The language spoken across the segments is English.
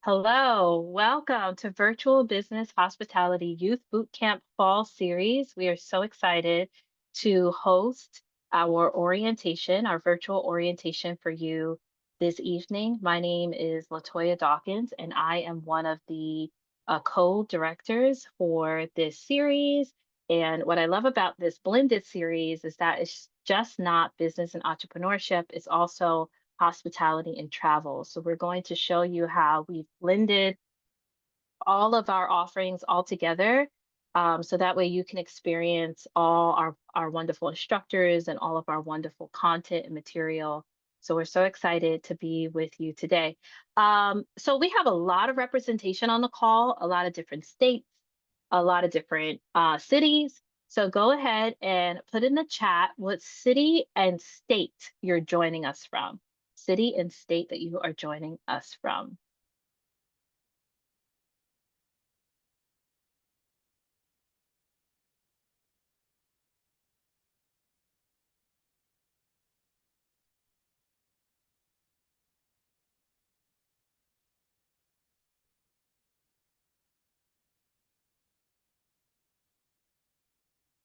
Hello, welcome to Virtual Business Hospitality Youth Bootcamp Fall Series. We are so excited to host our virtual orientation for you this evening. My name is Latoya Dawkins, and I am one of the co-directors for this series. And what I love about this blended series is that it's just not business and entrepreneurship, it's also hospitality and travel. So we're going to show you how we've blended all of our offerings all together. So that way you can experience all our wonderful instructors and all of our wonderful content and material. So we're so excited to be with you today. So we have a lot of representation on the call, a lot of different states, a lot of different cities. So go ahead and put in the chat what city and state you're joining us from. City and state that you are joining us from.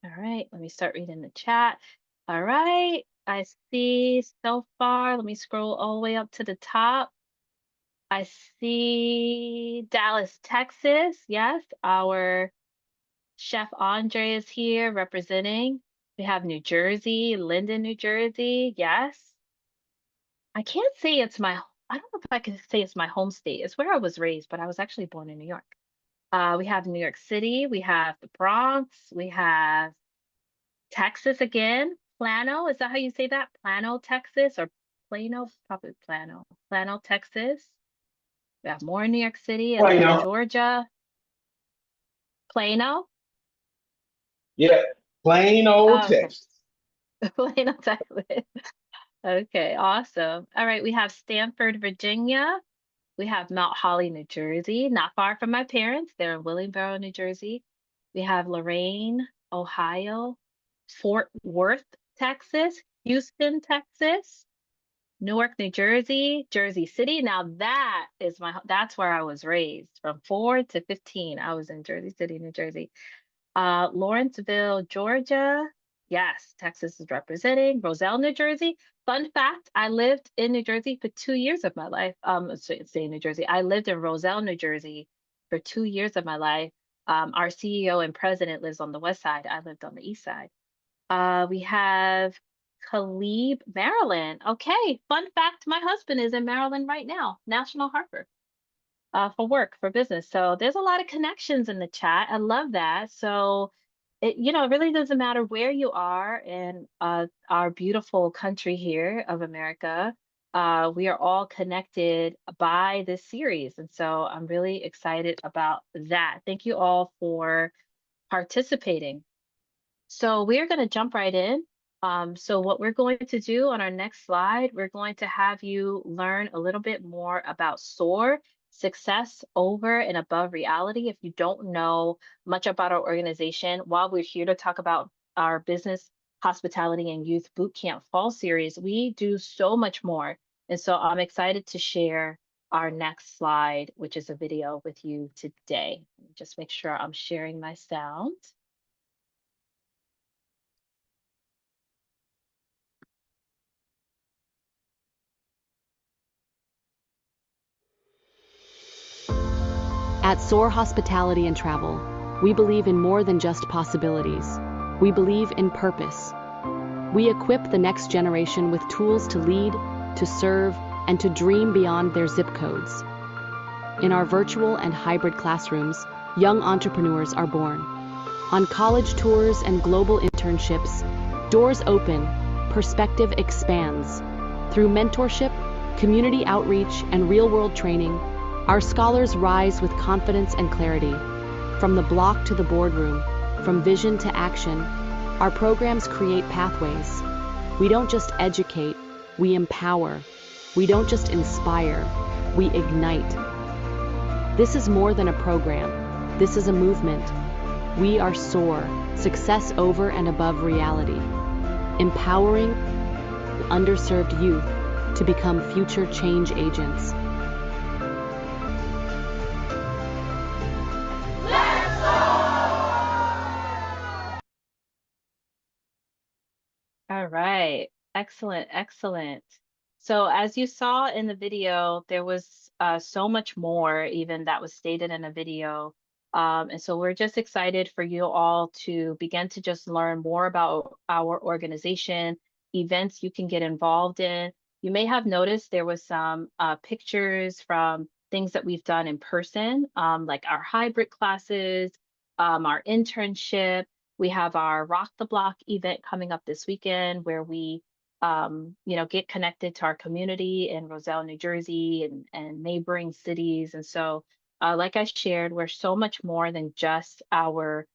All right, let me start reading the chat. All right, I see so far. Let me scroll all the way up to the top. I see Dallas, Texas. Yes, our Chef Andre is here representing. We have New Jersey, Linden, New Jersey. Yes. I can't say I don't know if I can say it's my home state. It's where I was raised, but I was actually born in New York. We have New York City, we have the Bronx, we have Texas again. Plano, is that how you say that? Plano, Texas, or Plano? Probably Plano. Plano, Texas. We have more in New York City, Atlanta, Plano. Georgia. Plano? Yeah, plain old Oh, okay. Texas. Plano, Texas. Okay, awesome. All right, we have Stanford, Virginia. We have Mount Holly, New Jersey, not far from my parents. They're in Willingboro, New Jersey. We have Lorraine, Ohio, Fort Worth, Texas, Houston, Texas, Newark, New Jersey, Jersey City. Now that's where I was raised. From 4 to 15, I was in Jersey City, New Jersey. Lawrenceville, Georgia. Yes, Texas is representing. Roselle, New Jersey. Fun fact, I lived in New Jersey for 2 years of my life. Say New Jersey. I lived in Roselle, New Jersey for 2 years of my life. Our CEO and president lives on the west side. I lived on the east side. We have Caleb, Maryland. Okay, fun fact, my husband is in Maryland right now, National Harbor for work, for business. So there's a lot of connections in the chat. I love that. So it really doesn't matter where you are in our beautiful country here of America. We are all connected by this series. And so I'm really excited about that. Thank you all for participating. So we're going to jump right in. So what we're going to do on our next slide, we're going to have you learn a little bit more about S.O.A.R, success over and above reality. If you don't know much about our organization, while we're here to talk about our business, hospitality, and youth bootcamp fall series, we do so much more. And so I'm excited to share our next slide, which is a video with you today. Just make sure I'm sharing my sound. At S.O.A.R Hospitality and Travel, we believe in more than just possibilities. We believe in purpose. We equip the next generation with tools to lead, to serve, and to dream beyond their zip codes. In our virtual and hybrid classrooms, young entrepreneurs are born. On college tours and global internships, doors open, perspective expands. Through mentorship, community outreach, and real-world training, our scholars rise with confidence and clarity. From the block to the boardroom, from vision to action, our programs create pathways. We don't just educate, we empower. We don't just inspire, we ignite. This is more than a program. This is a movement. We are S.O.A.R, success over and above reality, empowering underserved youth to become future change agents. All right. Excellent, excellent. So as you saw in the video, there was so much more even that was stated in a video. And so we're just excited for you all to begin to just learn more about our organization, events you can get involved in. You may have noticed there was some pictures from things that we've done in person, like our hybrid classes, our internship. We have our Rock the Block event coming up this weekend where we, get connected to our community in Roselle, New Jersey and neighboring cities. And so, like I shared, we're so much more than just our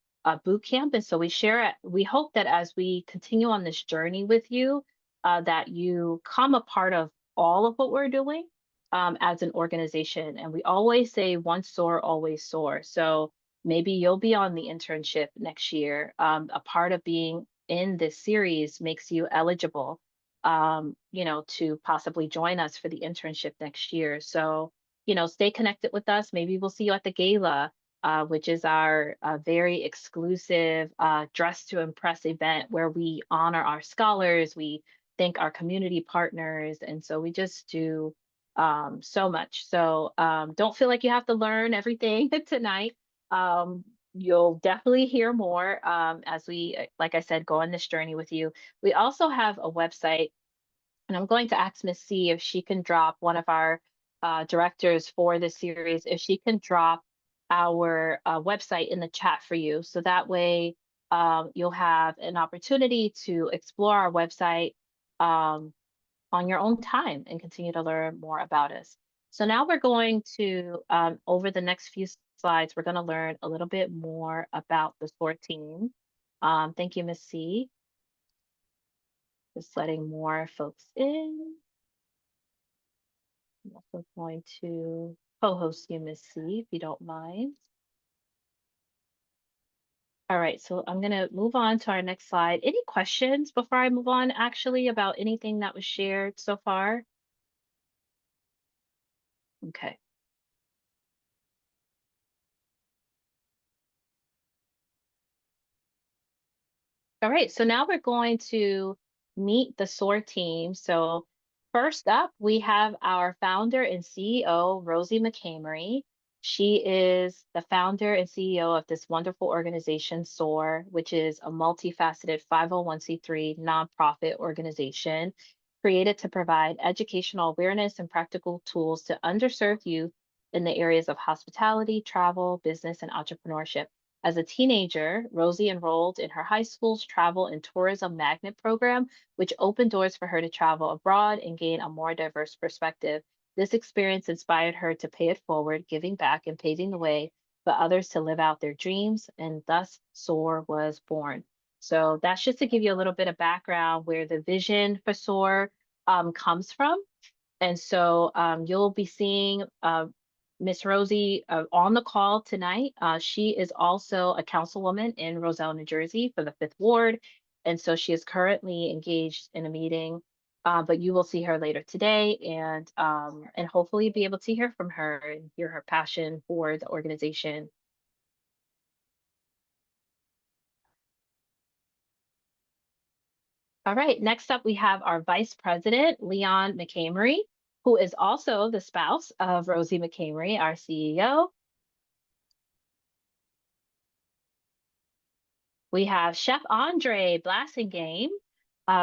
boot camp. And so we hope that as we continue on this journey with you, that you come a part of all of what we're doing as an organization. And we always say once soar, always soar. So, maybe you'll be on the internship next year. A part of being in this series makes you eligible, to possibly join us for the internship next year. So, stay connected with us. Maybe we'll see you at the gala, which is our very exclusive Dress to Impress event where we honor our scholars, we thank our community partners, and so we just do so much. So don't feel like you have to learn everything tonight. You'll definitely hear more as we, like I said, go on this journey with you. We also have a website, and I'm going to ask Miss C if she can drop one of our directors for this series, if she can drop our website in the chat for you. So that way you'll have an opportunity to explore our website. Um, on your own time and continue to learn more about us. So now we're going to, over the next few slides, we're going to learn a little bit more about the SOAR team. Thank you, Miss C. Just letting more folks in. I'm also going to co-host you, Miss C, if you don't mind. All right, so I'm going to move on to our next slide. Any questions before I move on, actually, about anything that was shared so far? Okay. All right, so now we're going to meet the S.O.A.R team. So first up, we have our founder and CEO, Rosie McCamery. She is the founder and CEO of this wonderful organization, S.O.A.R, which is a multifaceted 501c3 nonprofit organization created to provide educational awareness and practical tools to underserved youth in the areas of hospitality, travel, business, and entrepreneurship. As a teenager, Rosie enrolled in her high school's travel and tourism magnet program, which opened doors for her to travel abroad and gain a more diverse perspective. This experience inspired her to pay it forward, giving back and paving the way for others to live out their dreams, and thus SOAR was born. So that's just to give you a little bit of background where the vision for SOAR comes from. And so you'll be seeing Miss Rosie on the call tonight. She is also a councilwoman in Roselle, New Jersey for the 5th Ward. And so she is currently engaged in a meeting, but you will see her later today and hopefully be able to hear from her and hear her passion for the organization. All right, next up we have our Vice President, Leon McCamery, who is also the spouse of Rosie McCamery, our CEO. We have Chef Andre Blassingame.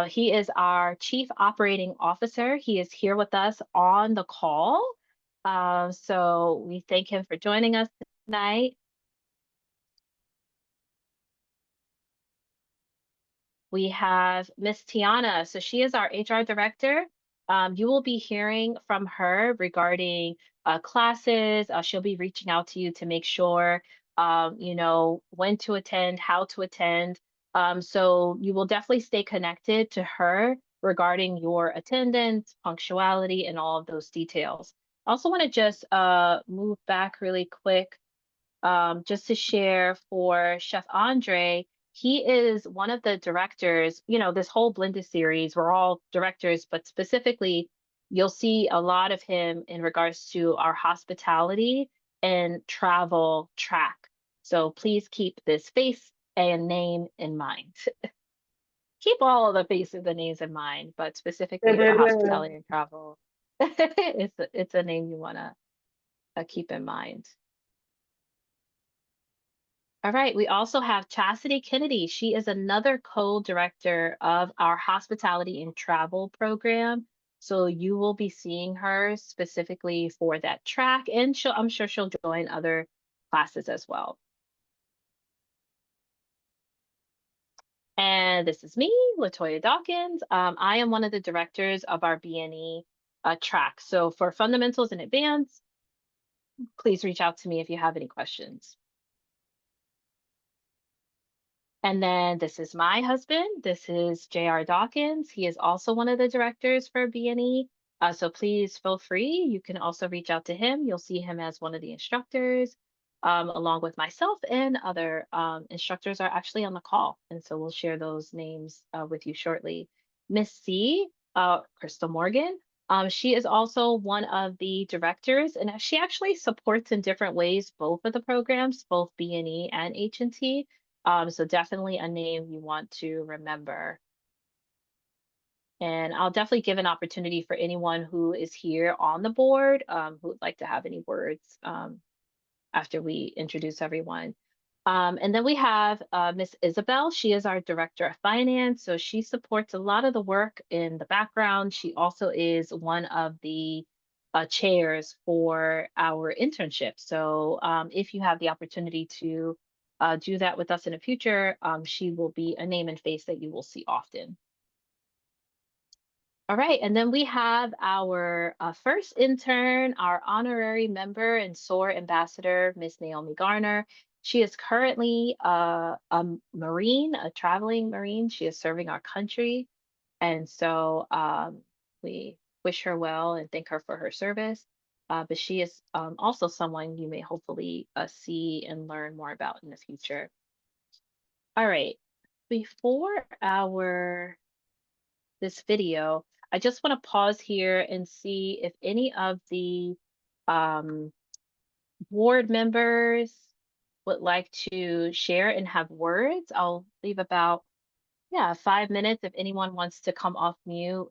He is our Chief Operating Officer. He is here with us on the call. So we thank him for joining us tonight. We have Miss Tiana. So she is our HR director. You will be hearing from her regarding classes. She'll be reaching out to you to make sure when to attend, how to attend. So you will definitely stay connected to her regarding your attendance, punctuality, and all of those details. I also want to just move back really quick just to share for Chef Andre. He is one of the directors, this whole blended series, we're all directors, but specifically, you'll see a lot of him in regards to our hospitality and travel track. So please keep this face and name in mind. keep all of the faces and names in mind, but specifically for Yeah. hospitality and travel, it's a name you want to keep in mind. All right, we also have Chastity Kennedy. She is another co-director of our hospitality and travel program. So you will be seeing her specifically for that track, and I'm sure she'll join other classes as well. And this is me, Latoya Dawkins. I am one of the directors of our BNE track. So for fundamentals and advanced, please reach out to me if you have any questions. And then this is my husband. This is J.R. Dawkins. He is also one of the directors for BNE. So please feel free. You can also reach out to him. You'll see him as one of the instructors, along with myself and other instructors are actually on the call. And so we'll share those names with you shortly. Miss C, Crystal Morgan. She is also one of the directors, and she actually supports in different ways both of the programs, both BNE and H&T. So definitely a name you want to remember. And I'll definitely give an opportunity for anyone who is here on the board who would like to have any words after we introduce everyone. And then we have Miss Isabel. She is our Director of Finance. So she supports a lot of the work in the background. She also is one of the chairs for our internship. So if you have the opportunity to do that with us in the future, she will be a name and face that you will see often. All right, and then we have our first intern, our honorary member and SOAR ambassador, Miss Naomi Garner. She is currently a Marine, a traveling Marine. She is serving our country. And so we wish her well and thank her for her service. But she is also someone you may hopefully see and learn more about in the future. All right, before our this video, I just want to pause here and see if any of the um, board members would like to share and have words. I'll leave about, yeah, 5 minutes if anyone wants to come off mute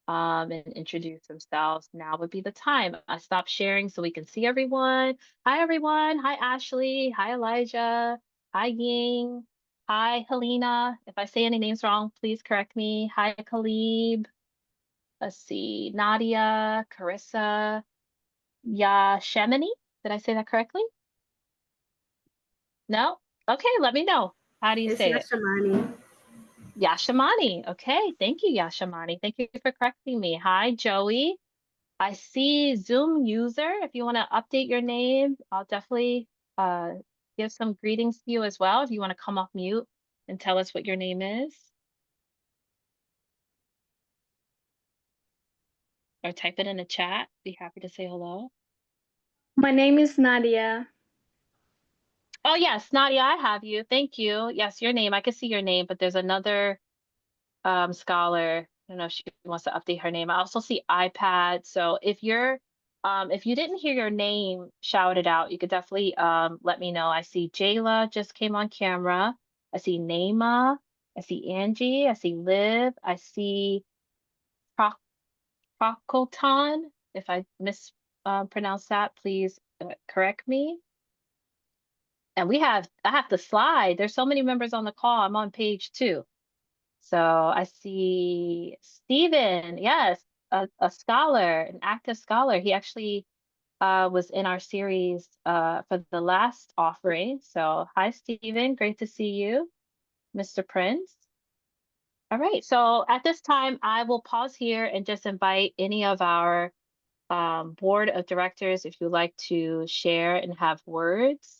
and introduce themselves. Now would be the time. I stop sharing so we can see everyone. Hi, everyone. Hi, Ashley. Hi, Elijah. Hi, Ying. Hi, Helena. If I say any names wrong, please correct me. Hi, Khalib. Let's see, Nadia, Carissa, Yashemini. Did I say that correctly? No? Okay, let me know. How do you It's say it? Yashamani. Yashamani. Okay, thank you, Yashamani. Thank you for correcting me. Hi, Joey. I see Zoom user. If you want to update your name, I'll definitely uh, give some greetings to you as well. If you want to come off mute and tell us what your name is, or type it in the chat. Be happy to say hello. My name is Nadia. Oh, yes, Nadia, I have you. Thank you. Yes, your name. I can see your name, but there's another scholar. I don't know if she wants to update her name. I also see iPad. So if you didn't hear your name shouted out, you could definitely let me know. I see Jayla just came on camera. I see Naima. I see Angie. I see Liv. I see Proc Prokotan. If I mispronounced that, please correct me. And I have the slide. There's so many members on the call. I'm on page 2. So I see Stephen, yes, a scholar, an active scholar. He actually was in our series for the last offering. So hi, Stephen, great to see you, Mr. Prince. All right, so at this time, I will pause here and just invite any of our board of directors if you'd like to share and have words.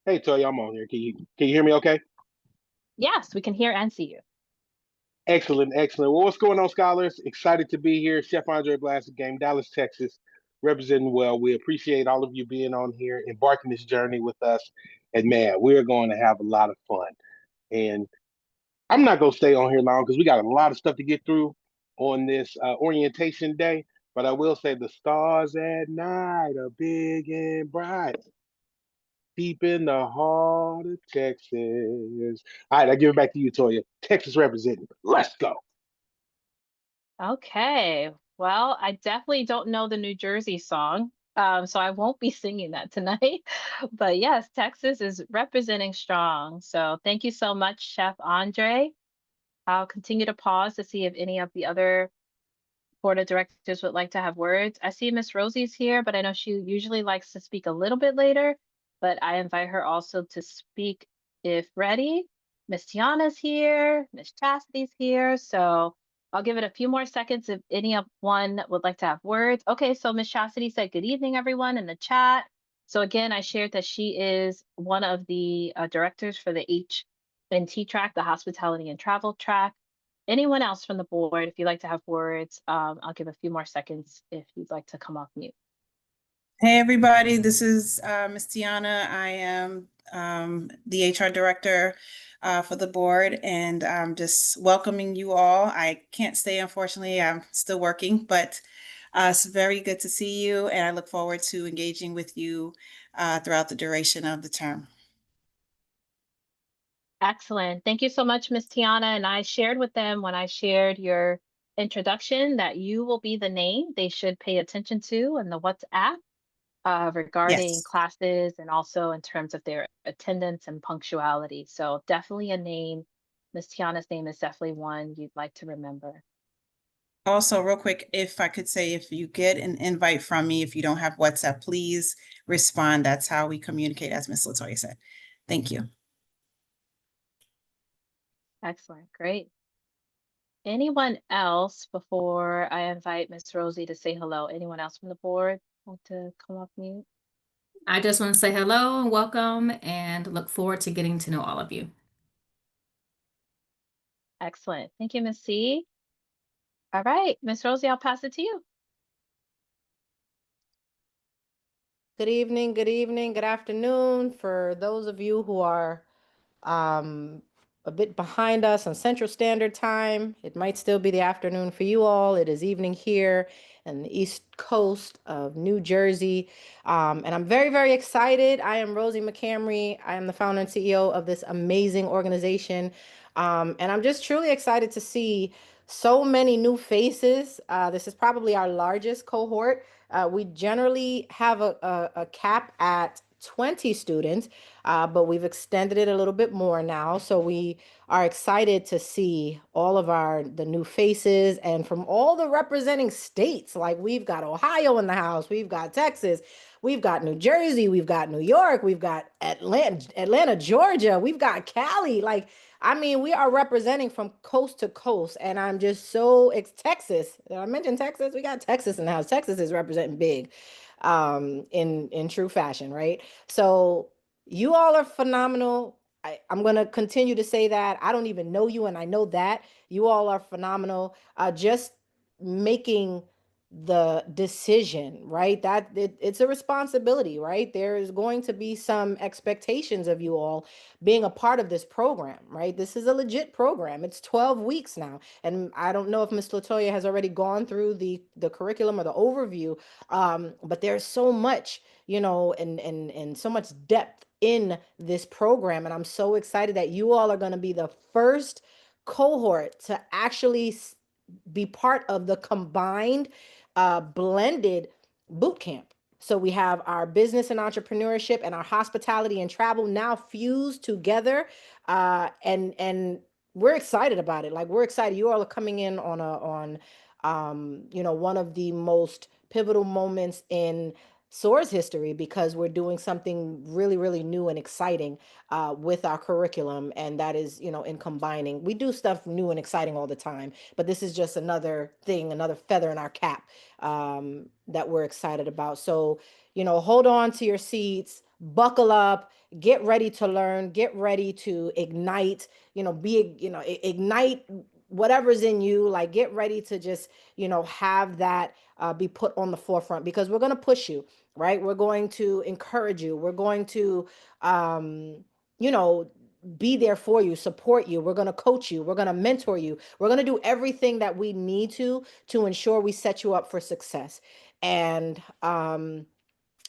Hey, Toya, I'm on here. Can you hear me okay? Yes, we can hear and see you. Excellent, excellent. Well, what's going on, scholars? Excited to be here. Chef Andre Game, Dallas, Texas, representing well. We appreciate all of you being on here, embarking this journey with us. And man, we're going to have a lot of fun. And I'm not going to stay on here long because we got a lot of stuff to get through on this orientation day. But I will say the stars at night are big and bright. deep in the heart of Texas. All right, I give it back to you, Toya. Texas representing. Let's go. Okay. Well, I definitely don't know the New Jersey song, so I won't be singing that tonight. But yes, Texas is representing strong. So thank you so much, Chef Andre. I'll continue to pause to see if any of the other board of directors would like to have words. I see Miss Rosie's here, but I know she usually likes to speak a little bit later, but I invite her also to speak if ready. Miss Tiana's here, Miss Chastity's here, so I'll give it a few more seconds if any of one would like to have words. Okay, so Miss Chastity said good evening, everyone, in the chat. So again, I shared that she is one of the directors for the H&T track, the hospitality and travel track. Anyone else from the board, if you'd like to have words, I'll give a few more seconds if you'd like to come off mute. Hey, everybody, this is Ms. Tiana. I am the HR director for the board, and I'm just welcoming you all. I can't stay, unfortunately. I'm still working, but it's very good to see you, and I look forward to engaging with you throughout the duration of the term. Excellent. Thank you so much, Miss Tiana. And I shared with them when I shared your introduction that you will be the name they should pay attention to in the WhatsApp regarding Yes. classes and also in terms of their attendance and punctuality. So definitely a name. Miss Tiana's name is definitely one you'd like to remember. Also, real quick, if I could say, if you get an invite from me, if you don't have WhatsApp, please respond. That's how we communicate, as Ms. Latoya said. Thank you. Excellent. Great. Anyone else before I invite Miss Rosie to say hello? Anyone else from the board want to come off mute? I just want to say hello and welcome and look forward to getting to know all of you. Excellent. Thank you, Miss C. All right, Miss Rosie, I'll pass it to you. Good evening, good afternoon. For those of you who are a bit behind us on Central Standard Time, it might still be the afternoon for you all. It is evening here in the East Coast of New Jersey. And I'm very, very excited. I am Rosie McCamry. I am the founder and CEO of this amazing organization. And I'm just truly excited to see so many new faces. This is probably our largest cohort. We generally have a cap at 20 students, but we've extended it a little bit more now. So we are excited to see all of the new faces and from all the representing states. Like we've got Ohio in the house, we've got Texas, we've got New Jersey, we've got New York, we've got Atlanta, Georgia, we've got Cali. Like, I mean, we are representing from coast to coast, and I'm just so Texas. Did I mention Texas? We got Texas in the house. Texas is representing big, in true fashion, right? So you all are phenomenal. I'm gonna continue to say that. I don't even know you, and I know that you all are phenomenal. Just making the decision, right? It's a responsibility, right? There is going to be some expectations of you all being a part of this program, right? This is a legit program. It's 12 weeks now. And I don't know if Ms. Latoya has already gone through the curriculum or the overview, but there's so much, and so much depth in this program. And I'm so excited that you all are going to be the first cohort to actually be part of the combined blended boot camp. So we have our business and entrepreneurship and our hospitality and travel now fused together, and we're excited about it. Like we're excited. You all are coming in on one of the most pivotal moments in S.O.A.R's history, because we're doing something really, really new and exciting with our curriculum, and that is, in combining. We do stuff new and exciting all the time, but this is just another thing, another feather in our cap that we're excited about. So, hold on to your seats, buckle up, get ready to learn, get ready to ignite, ignite whatever's in you, like get ready to just, have that be put on the forefront, because we're going to push you, right? We're going to encourage you. We're going to, you know, be there for you, support you. We're going to coach you. We're going to mentor you. We're going to do everything that we need to ensure we set you up for success. And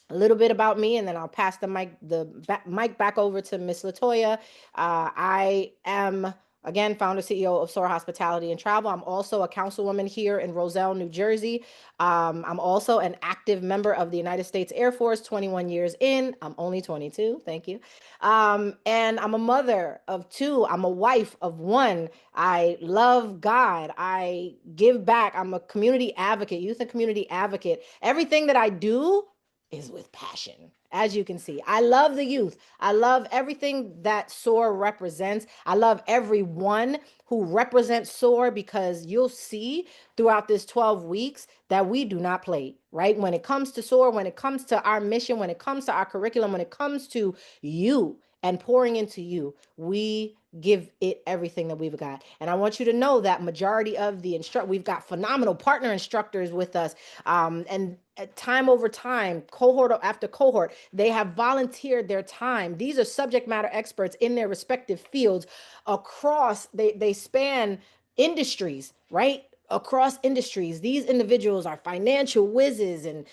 a little bit about me, and then I'll pass the mic back over to Miss Latoya. I am, again, founder CEO of S.O.A.R Hospitality and Travel. I'm also a councilwoman here in Roselle, New Jersey. I'm also an active member of the United States Air Force, 21 years in. I'm only 22, thank you. And I'm a mother of two. I'm a wife of one. I love God. I give back. I'm a community advocate, youth and community advocate. Everything that I do is with passion. As you can see, I love the youth. I love everything that S.O.A.R represents. I love everyone who represents S.O.A.R, because you'll see throughout this 12 weeks that we do not play, right? When it comes to S.O.A.R, when it comes to our mission, when it comes to our curriculum, when it comes to you and pouring into you, we give it everything that we've got. And I want you to know that majority of the we've got phenomenal partner instructors with us. And time over time, cohort after cohort, they have volunteered their time. These are subject matter experts in their respective fields across, they span industries, right? Across industries. These individuals are financial whizzes and,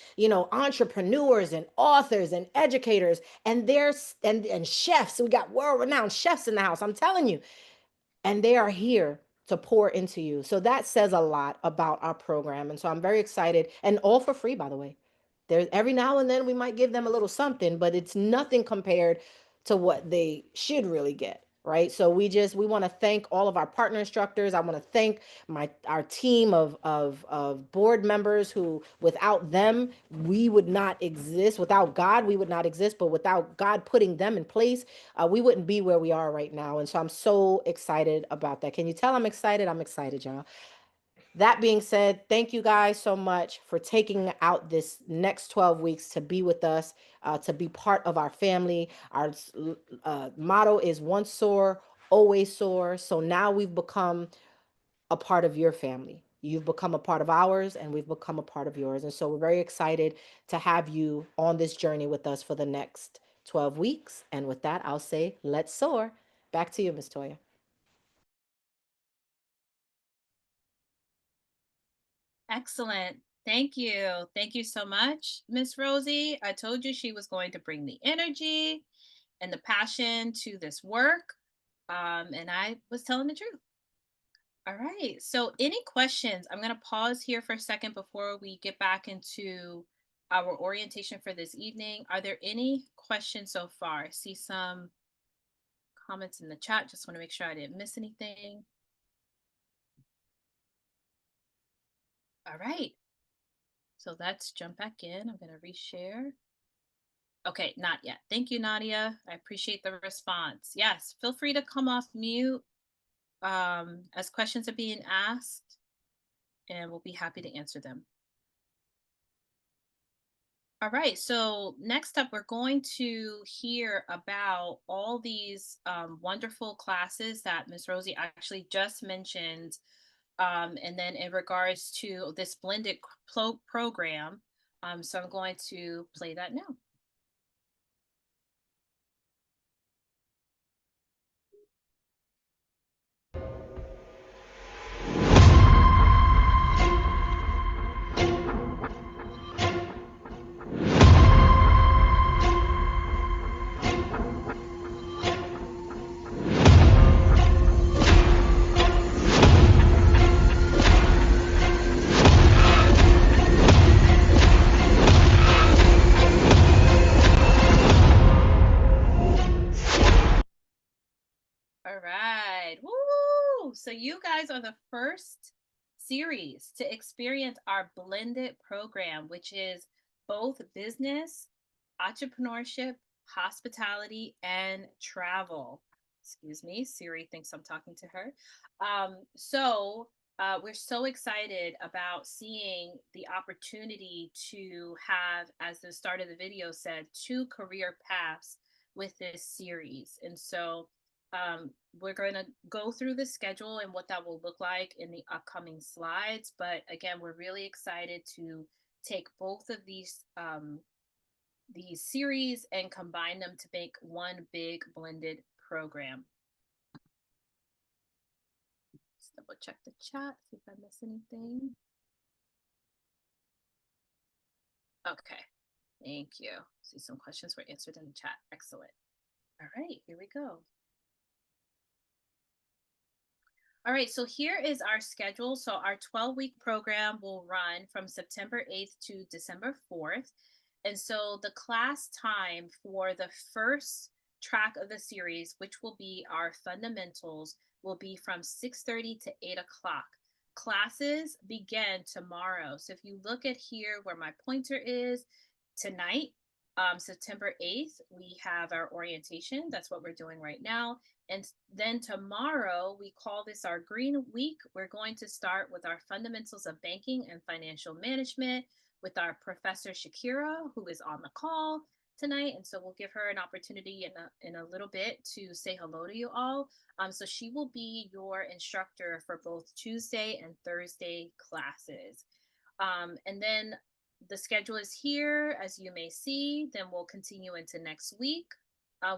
entrepreneurs and authors and educators, and and chefs. We got world-renowned chefs in the house, I'm telling you. And they are here to pour into you. So that says a lot about our program. And so I'm very excited, and all for free, by the way. There's every now and then we might give them a little something, but it's nothing compared to what they should really get. Right. So we want to thank all of our partner instructors. I want to thank our team of board members who, without them, we would not exist. Without God, we would not exist. But without God putting them in place, we wouldn't be where we are right now. And so I'm so excited about that. Can you tell I'm excited? I'm excited, y'all. That being said, thank you guys so much for taking out this next 12 weeks to be with us, to be part of our family. Our motto is once S.O.A.R, always S.O.A.R. So now we've become a part of your family. You've become a part of ours, and we've become a part of yours. And so we're very excited to have you on this journey with us for the next 12 weeks. And with that, I'll say, let's soar. Back to you, Ms. Toya. Excellent. Thank you. Thank you so much, Miss Rosie. I told you she was going to bring the energy and the passion to this work. And I was telling the truth. All right. So, any questions? I'm going to pause here for a second before we get back into our orientation for this evening. Are there any questions so far? I see some comments in the chat. Just want to make sure I didn't miss anything. All right. So let's jump back in. I'm going to reshare. Okay, not yet. Thank you, Nadia. I appreciate the response. Yes, feel free to come off mute as questions are being asked, and we'll be happy to answer them. All right, so next up, we're going to hear about all these wonderful classes that Ms. Rosie actually just mentioned. And then in regards to this blended program, so I'm going to play that now. All right. Woo! So you guys are the first series to experience our blended program, which is both business, entrepreneurship, hospitality, and travel. Excuse me, Siri thinks I'm talking to her. We're so excited about seeing the opportunity to have, as the start of the video said, 2 career paths with this series. And so we're going to go through the schedule and what that will look like in the upcoming slides. But again, we're really excited to take both of these series and combine them to make one big blended program. Let's double check the chat, see if I miss anything. Okay. Thank you. See, some questions were answered in the chat. Excellent. All right, here we go. All right, so here is our schedule. So our 12-week program will run from September 8th to December 4th. And so the class time for the first track of the series, which will be our fundamentals, will be from 6:30 to 8 o'clock. Classes begin tomorrow. So if you look at here where my pointer is, tonight, September 8th, we have our orientation. That's what we're doing right now. And then tomorrow, we call this our Green Week. We're going to start with our fundamentals of banking and financial management with our Professor Shakira, who is on the call tonight. And so we'll give her an opportunity in a little bit to say hello to you all. So she will be your instructor for both Tuesday and Thursday classes. And then the schedule is here, as you may see. Then we'll continue into next week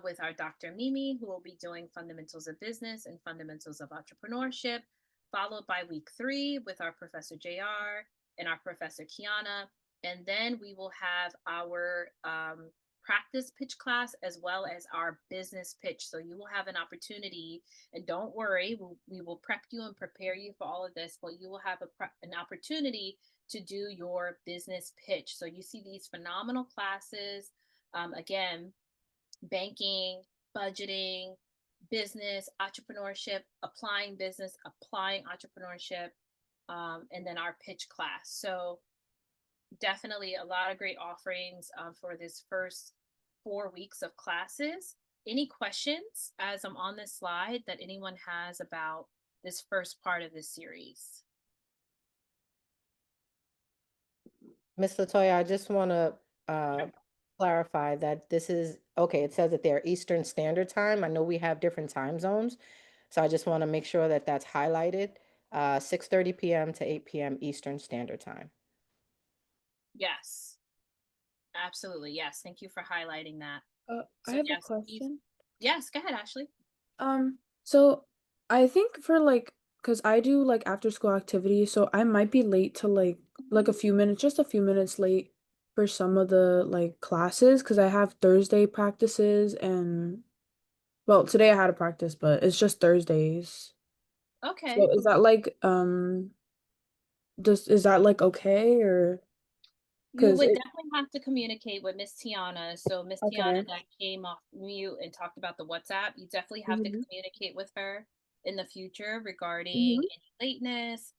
with our Dr. Mimi, who will be doing fundamentals of business and fundamentals of entrepreneurship, followed by week 3 with our Professor JR and our Professor Kiana. And then we will have our practice pitch class as well as our business pitch. So you will have an opportunity, and don't worry, we will prep you and prepare you for all of this, but you will have an opportunity to do your business pitch. So you see these phenomenal classes. Again, banking, budgeting, business, entrepreneurship, applying business, applying entrepreneurship, and then our pitch class. So definitely a lot of great offerings for this first 4 weeks of classes. Any questions as I'm on this slide that anyone has about this first part of this series? Ms. Latoya, I just want to clarify that this is, okay, it says that they're Eastern Standard Time. I know we have different time zones, so I just want to make sure that that's highlighted. 6:30 p.m. to 8 p.m. Eastern Standard Time. Yes, absolutely. Yes, thank you for highlighting that. I So have a yes, question. yes, go ahead, Ashley. So I think for because I do like after school activities, so I might be late to like a few minutes, just a few minutes late for some of the like classes because I have Thursday practices and well, today I had a practice, but it's just Thursdays. Okay. So is that like is that like okay or You because would it definitely have to communicate with Miss Tiana. So Miss Tiana okay. that came off mute and talked about the WhatsApp, you definitely have to Mm-hmm. communicate with her in the future regarding Mm-hmm. any lateness.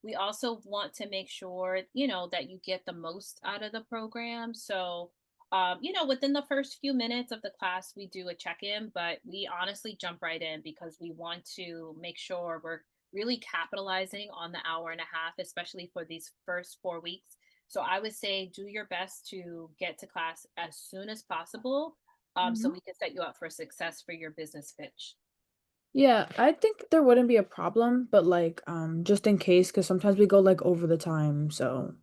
We also want to make sure, you know, that you get the most out of the program. So, you know, within the first few minutes of the class, we do a check-in, but we honestly jump right in because we want to make sure we're really capitalizing on the hour and a half, especially for these first 4 weeks. So I would say do your best to get to class as soon as possible, so Mm-hmm. we can set you up for success for your business pitch. Yeah, I think there wouldn't be a problem, but like just in case because sometimes we go like over the time, so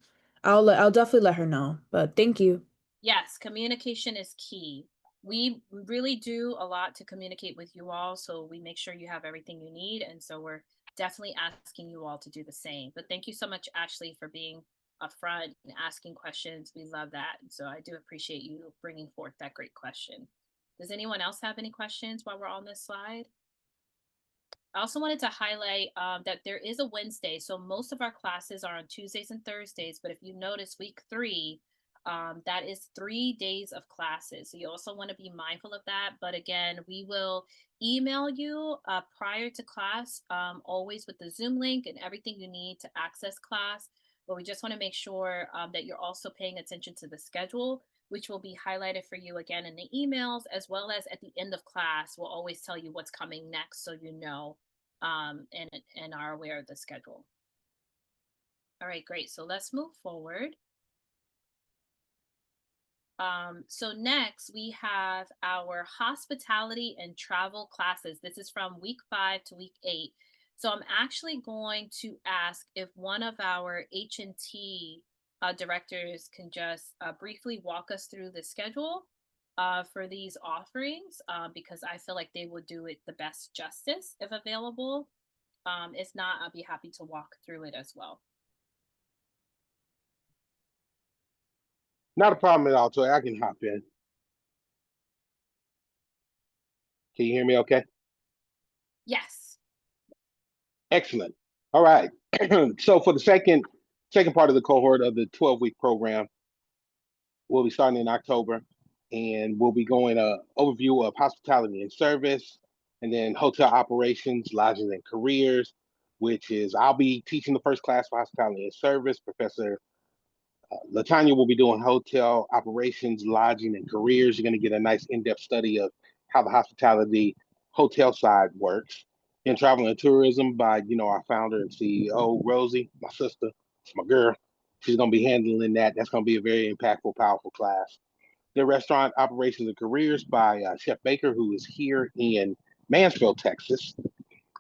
I'll definitely let her know. But thank you. Yes, communication is key. We really do a lot to communicate with you all, so we make sure you have everything you need. And so we're definitely asking you all to do the same. But thank you so much, Ashley, for being upfront and asking questions. We love that. And so I do appreciate you bringing forth that great question. Does anyone else have any questions while we're on this slide? I also wanted to highlight that there is a Wednesday. So most of our classes are on Tuesdays and Thursdays. But if you notice week 3, that is 3 days of classes. So you also want to be mindful of that. But again, we will email you prior to class, always with the Zoom link and everything you need to access class. But we just want to make sure that you're also paying attention to the schedule, which will be highlighted for you again in the emails, as well as at the end of class. We'll always tell you what's coming next so you know and are aware of the schedule. All right, great. So let's move forward. So next we have our hospitality and travel classes. This is from week 5 to week 8. So I'm actually going to ask if one of our H&T directors can just briefly walk us through the schedule for these offerings because I feel like they would do it the best justice if available. If not, I'll be happy to walk through it as well. Not a problem at all, Toy. I can hop in. Can you hear me okay? Yes. Excellent. All right. So for the second part of the cohort of the 12-week program, we'll be starting in October, and we'll be going overview of hospitality and service, and then hotel operations, lodging and careers, which is I'll be teaching the first class for hospitality and service. Professor Latanya will be doing hotel operations, lodging, and careers. You're going to get a nice in-depth study of how the hospitality hotel side works. In travel and tourism by, our founder and CEO, Rosie, my sister, it's my girl. She's going to be handling that. That's going to be a very impactful, powerful class. The restaurant operations and careers by Chef Baker, who is here in Mansfield, Texas.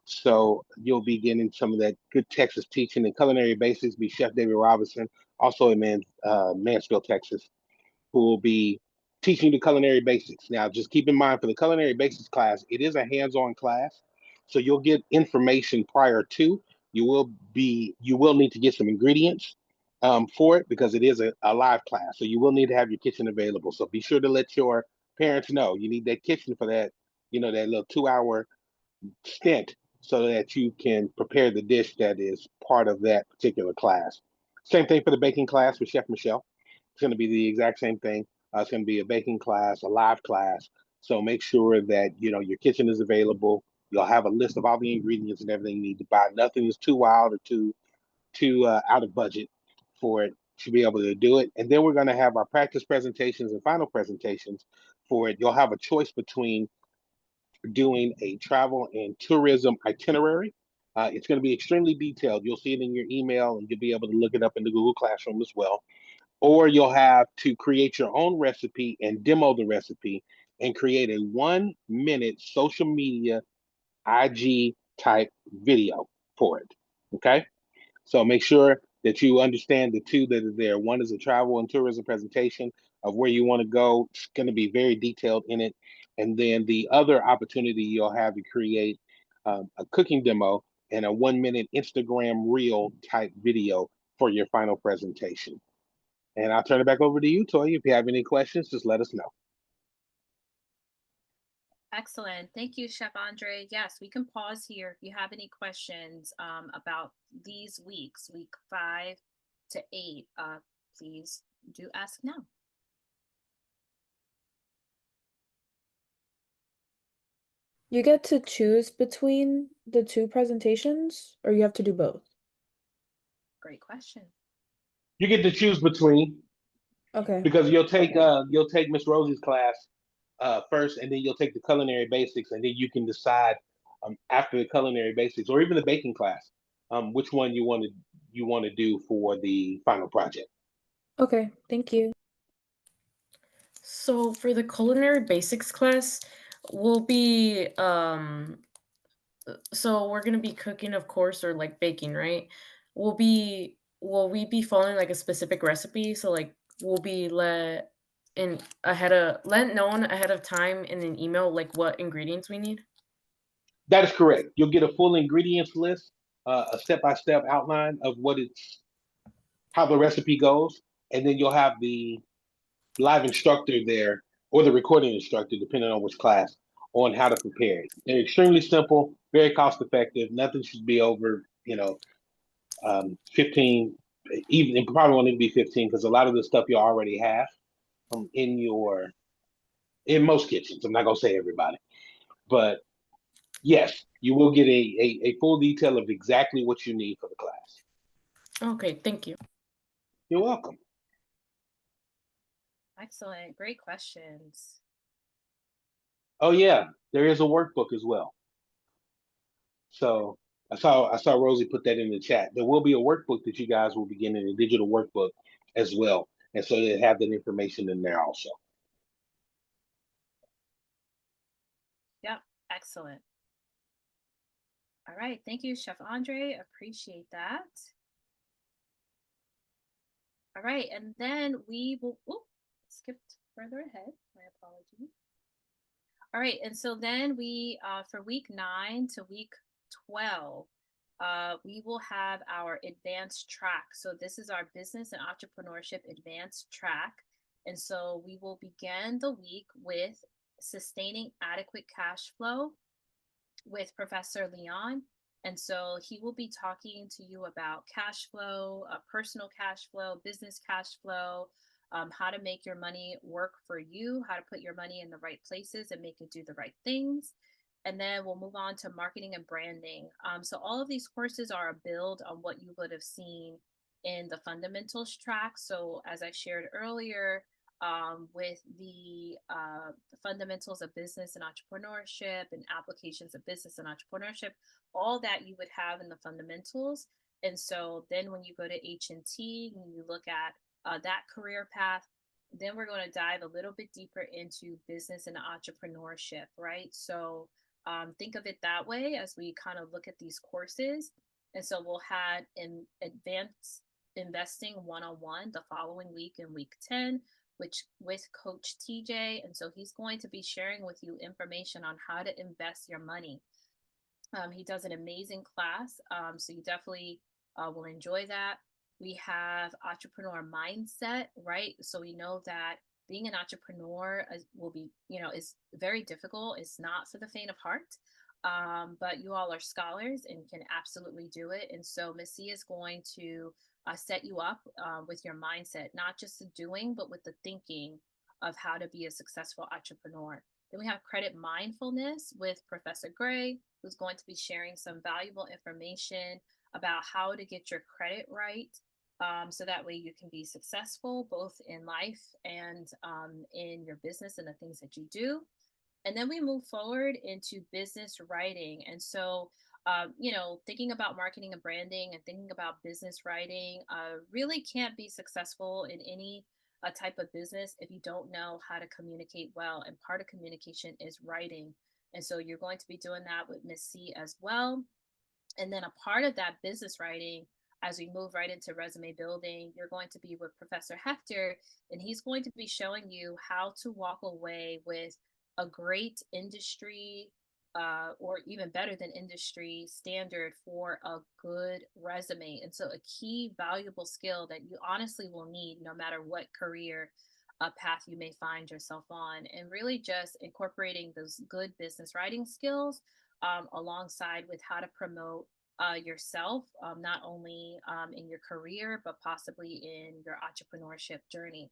So you'll be getting some of that good Texas teaching and culinary basics. Be Chef David Robinson, also in Mansfield, Texas, who will be teaching the culinary basics. Now, just keep in mind for the culinary basics class, it is a hands-on class, so you'll get information prior to. You will need to get some ingredients for it because it is a live class. So you will need to have your kitchen available. So be sure to let your parents know you need that kitchen for that, that little 2 hour stint so that you can prepare the dish that is part of that particular class. Same thing for the baking class with Chef Michelle. It's going to be the exact same thing. It's going to be a baking class, a live class. So make sure that your kitchen is available. You'll have a list of all the ingredients and everything you need to buy. Nothing is too wild or too out of budget for it to be able to do it. And then we're going to have our practice presentations and final presentations for it. You'll have a choice between doing a travel and tourism itinerary. It's going to be extremely detailed. You'll see it in your email and you'll be able to look it up in the Google Classroom as well. Or you'll have to create your own recipe and demo the recipe and create a 1 minute social media IG type video for it. Okay. So make sure that you understand the two that are there. One is a travel and tourism presentation of where you want to go. It's going to be very detailed in it. And then the other opportunity you'll have to create a cooking demo and a 1 minute Instagram reel type video for your final presentation. And I'll turn it back over to you, Toya. If you have any questions, just let us know. Excellent. Thank you, Chef Andre. Yes, we can pause here if you have any questions about these weeks, week 5 to 8. Please do ask now. You get to choose between the two presentations, or you have to do both? Great question. You get to choose between Okay. because you'll take Miss Rosie's class first, and then you'll take the culinary basics, and then you can decide after the culinary basics or even the baking class which one you want to do for the final project. Okay, thank you. So for the culinary basics class, we'll be so we're gonna be cooking, of course, or like baking, right? Will we be following like a specific recipe? So like we'll be let known ahead of time in an email like what ingredients we need. That is correct. You'll get a full ingredients list, a step-by-step outline of how the recipe goes, and then you'll have the live instructor there or the recording instructor, depending on which class, on how to prepare it. They're extremely simple, very cost effective. Nothing should be over, 15, even it probably won't even be 15 because a lot of the stuff you already have in most kitchens. I'm not gonna say everybody, but yes, you will get a full detail of exactly what you need for the class. Okay, thank you. You're welcome. Excellent. Great questions. Oh yeah, there is a workbook as well. So I saw Rosie put that in the chat. There will be a workbook that you guys will be getting, a digital workbook as well, and so they have that information in there also. Yep. Excellent. All right. Thank you, Chef Andre. Appreciate that. All right. And then we will, skipped further ahead. My apologies. All right. And so then for week 9 to week 12, we will have our advanced track. So this is our business and entrepreneurship advanced track. And so we will begin the week with sustaining adequate cash flow with Professor Leon. And so he will be talking to you about cash flow, personal cash flow, business cash flow, how to make your money work for you, how to put your money in the right places and make it do the right things. And then we'll move on to marketing and branding. So all of these courses are a build on what you would have seen in the fundamentals track. So as I shared earlier, with the fundamentals of business and entrepreneurship and applications of business and entrepreneurship, all that you would have in the fundamentals. And so then when you go to H&T and you look at that career path, then we're going to dive a little bit deeper into business and entrepreneurship, right? So think of it that way as we kind of look at these courses. And so we'll have in advanced investing one-on-one the following week in week 10, which with Coach TJ. And so he's going to be sharing with you information on how to invest your money. He does an amazing class. So you definitely will enjoy that. We have entrepreneur mindset, right? So we know that being an entrepreneur will be, is very difficult. It's not for the faint of heart. But you all are scholars and can absolutely do it. And so Missy is going to set you up with your mindset, not just the doing, but with the thinking of how to be a successful entrepreneur. Then we have credit mindfulness with Professor Gray, who's going to be sharing some valuable information about how to get your credit right. So that way you can be successful both in life and in your business and the things that you do. And then we move forward into business writing. And so, thinking about marketing and branding and thinking about business writing really can't be successful in any type of business if you don't know how to communicate well. And part of communication is writing. And so you're going to be doing that with Miss C as well. And then a part of that business writing, as we move right into resume building, you're going to be with Professor Hector, and he's going to be showing you how to walk away with a great industry, or even better than industry standard for a good resume. And so, a key valuable skill that you honestly will need no matter what career path you may find yourself on, and really just incorporating those good business writing skills alongside with how to promote yourself, not only in your career, but possibly in your entrepreneurship journey.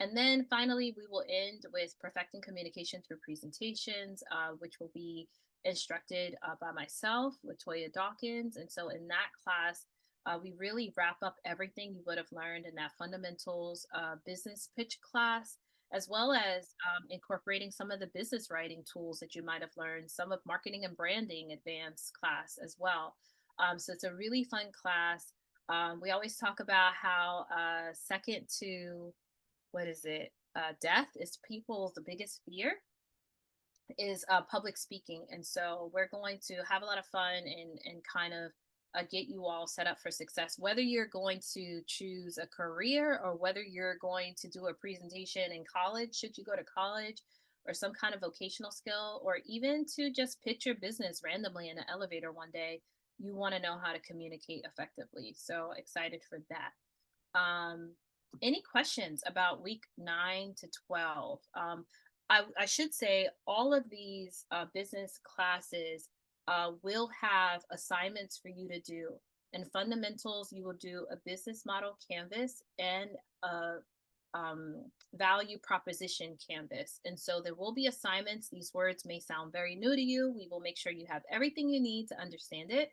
And then finally, we will end with perfecting communication through presentations, which will be instructed by myself, Latoya Dawkins. And so in that class, we really wrap up everything you would have learned in that fundamentals business pitch class, as well as incorporating some of the business writing tools that you might have learned, some of marketing and branding advanced class as well. So it's a really fun class. We always talk about how second to what is it? Death is people's the biggest fear is public speaking, and so we're going to have a lot of fun and kind of get you all set up for success. Whether you're going to choose a career or whether you're going to do a presentation in college, should you go to college, or some kind of vocational skill, or even to just pitch your business randomly in an elevator one day, you want to know how to communicate effectively. So excited for that. Any questions about week 9 to 12? I should say all of these business classes will have assignments for you to do. In fundamentals, you will do a business model canvas and a value proposition canvas. And so there will be assignments. These words may sound very new to you. We will make sure you have everything you need to understand it.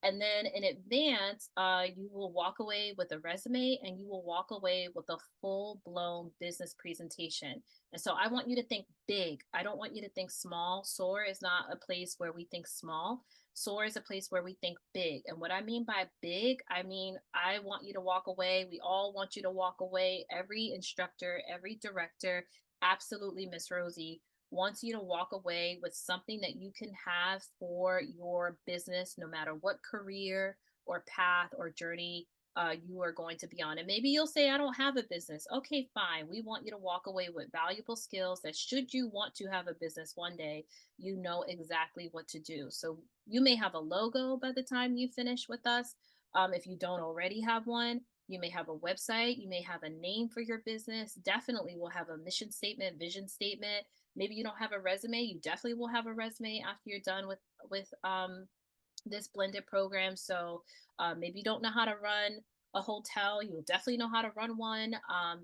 And then in advance, you will walk away with a resume and you will walk away with a full blown business presentation. And so I want you to think big. I don't want you to think small. S.O.A.R is not a place where we think small. S.O.A.R is a place where we think big. And what I mean by big, I mean, I want you to walk away. We all want you to walk away. Every instructor, every director, absolutely, Miss Rosie, wants you to walk away with something that you can have for your business, no matter what career or path or journey you are going to be on. And maybe you'll say, I don't have a business. Okay, fine. We want you to walk away with valuable skills that should you want to have a business one day, you know exactly what to do. So you may have a logo by the time you finish with us, if you don't already have one. You may have a website, you may have a name for your business. Definitely will have a mission statement, vision statement. Maybe you don't have a resume. You definitely will have a resume after you're done with this blended program. So maybe you don't know how to run a hotel. You will definitely know how to run one.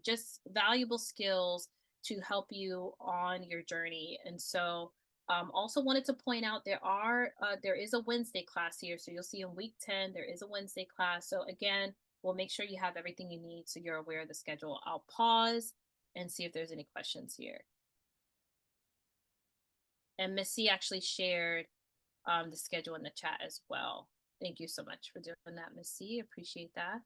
Just valuable skills to help you on your journey. And so also wanted to point out there is a Wednesday class here. So you'll see in week 10, there is a Wednesday class. So again, we'll make sure you have everything you need so you're aware of the schedule. I'll pause and see if there's any questions here. And Missy actually shared the schedule in the chat as well. Thank you so much for doing that, Missy. Appreciate that.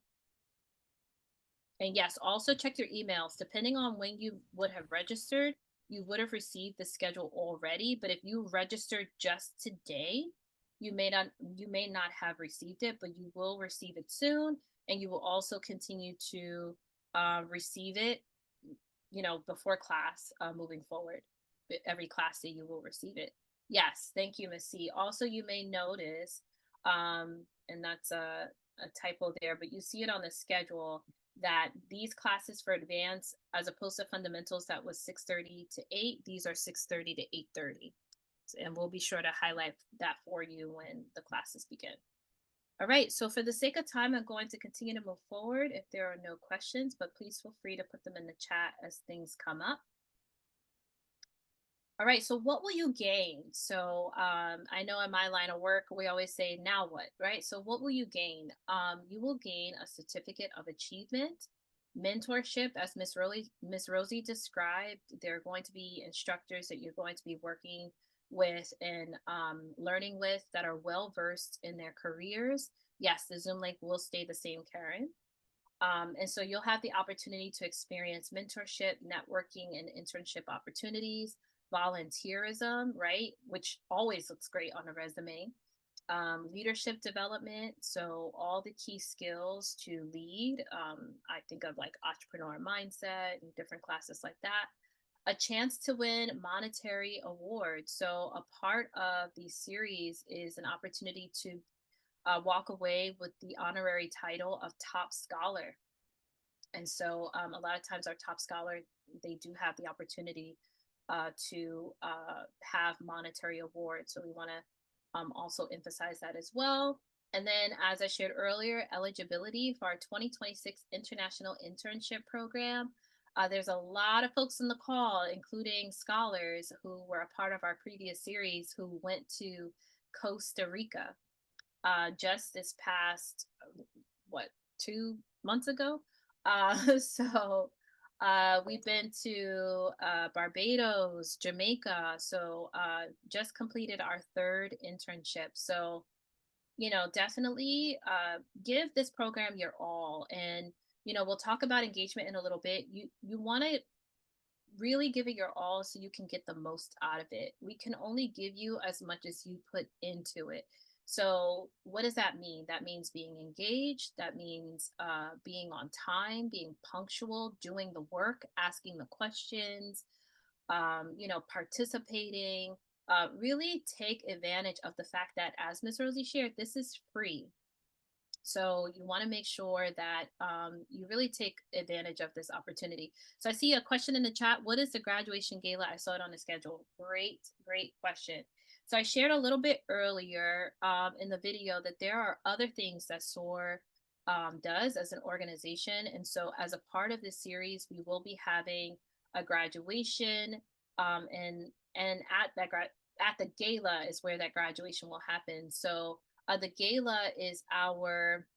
And yes, also check your emails. Depending on when you would have registered, you would have received the schedule already. But if you registered just today, you may not have received it, but you will receive it soon, and you will also continue to receive it, before class moving forward. Every class day you will receive it. Yes, thank you, Miss C. Also, you may notice, and that's a typo there, but you see it on the schedule that these classes for advanced, as opposed to fundamentals, that was 6:30 to 8, these are 6:30 to 8:30. And we'll be sure to highlight that for you when the classes begin. All right, so for the sake of time, I'm going to continue to move forward if there are no questions, but please feel free to put them in the chat as things come up. All right, so what will you gain? So I know in my line of work, we always say, now what, right? So what will you gain? You will gain a certificate of achievement, mentorship, as Miss Rosie described. There are going to be instructors that you're going to be working with and learning with that are well-versed in their careers. Yes, the Zoom link will stay the same, Karen. And so you'll have the opportunity to experience mentorship, networking, and internship opportunities, volunteerism, right? Which always looks great on a resume. Leadership development. So all the key skills to lead. I think of like entrepreneur mindset and different classes like that. A chance to win monetary awards. So a part of the series is an opportunity to walk away with the honorary title of top scholar. And so a lot of times our top scholar, they do have the opportunity to have monetary awards. So we want to also emphasize that as well. And then, as I shared earlier, eligibility for our 2026 International Internship Program. There's a lot of folks in the call, including scholars who were a part of our previous series who went to Costa Rica just this past, 2 months ago. So we've been to Barbados, Jamaica. So just completed our 3rd internship. So, definitely give this program your all. And, we'll talk about engagement in a little bit. You want to really give it your all so you can get the most out of it. We can only give you as much as you put into it. So what does that mean? That means being engaged. That means being on time, being punctual, doing the work, asking the questions, participating. Really take advantage of the fact that, as Ms. Rosie shared, this is free. So you want to make sure that you really take advantage of this opportunity. So I see a question in the chat. What is the graduation gala? I saw it on the schedule. Great, great question. So I shared a little bit earlier in the video that there are other things that S.O.A.R does as an organization. And so as a part of this series, we will be having a graduation and at the gala is where that graduation will happen. So the gala is our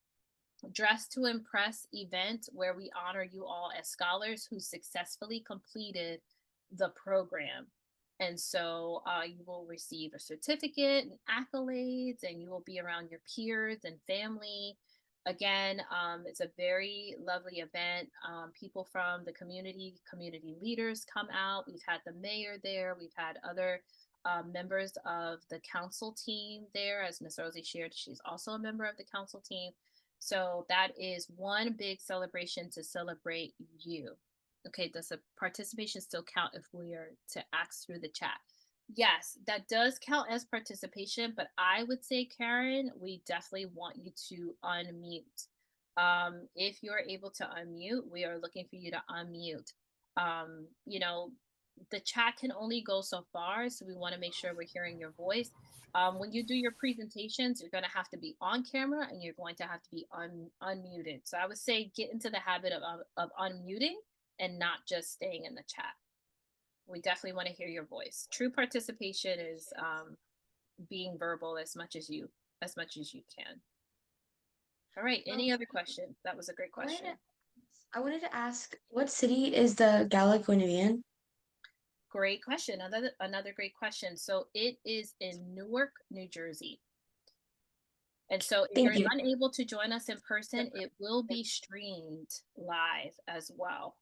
Dress to Impress event where we honor you all as scholars who successfully completed the program. And so you will receive a certificate and accolades, and you will be around your peers and family. Again, it's a very lovely event. People from the community leaders come out. We've had the mayor there. We've had other members of the council team there. As Ms. Rosie shared, she's also a member of the council team. So that is one big celebration to celebrate you. Okay, does the participation still count if we are to ask through the chat? Yes, that does count as participation, but I would say, Karen, we definitely want you to unmute If you're able to unmute, we are looking for you to unmute. You know, the chat can only go so far, so we want to make sure we're hearing your voice. When you do your presentations, you're going to have to be on camera and you're going to have to be unmuted. So I would say get into the habit of unmuting and not just staying in the chat. We definitely want to hear your voice. True participation is being verbal as much as you can. All right. Any other questions? That was a great question. I wanted to ask, what city is the gala going to be in? Great question. Another great question. So it is in Newark, New Jersey. And so if you're unable to join us in person, it will be streamed live as well.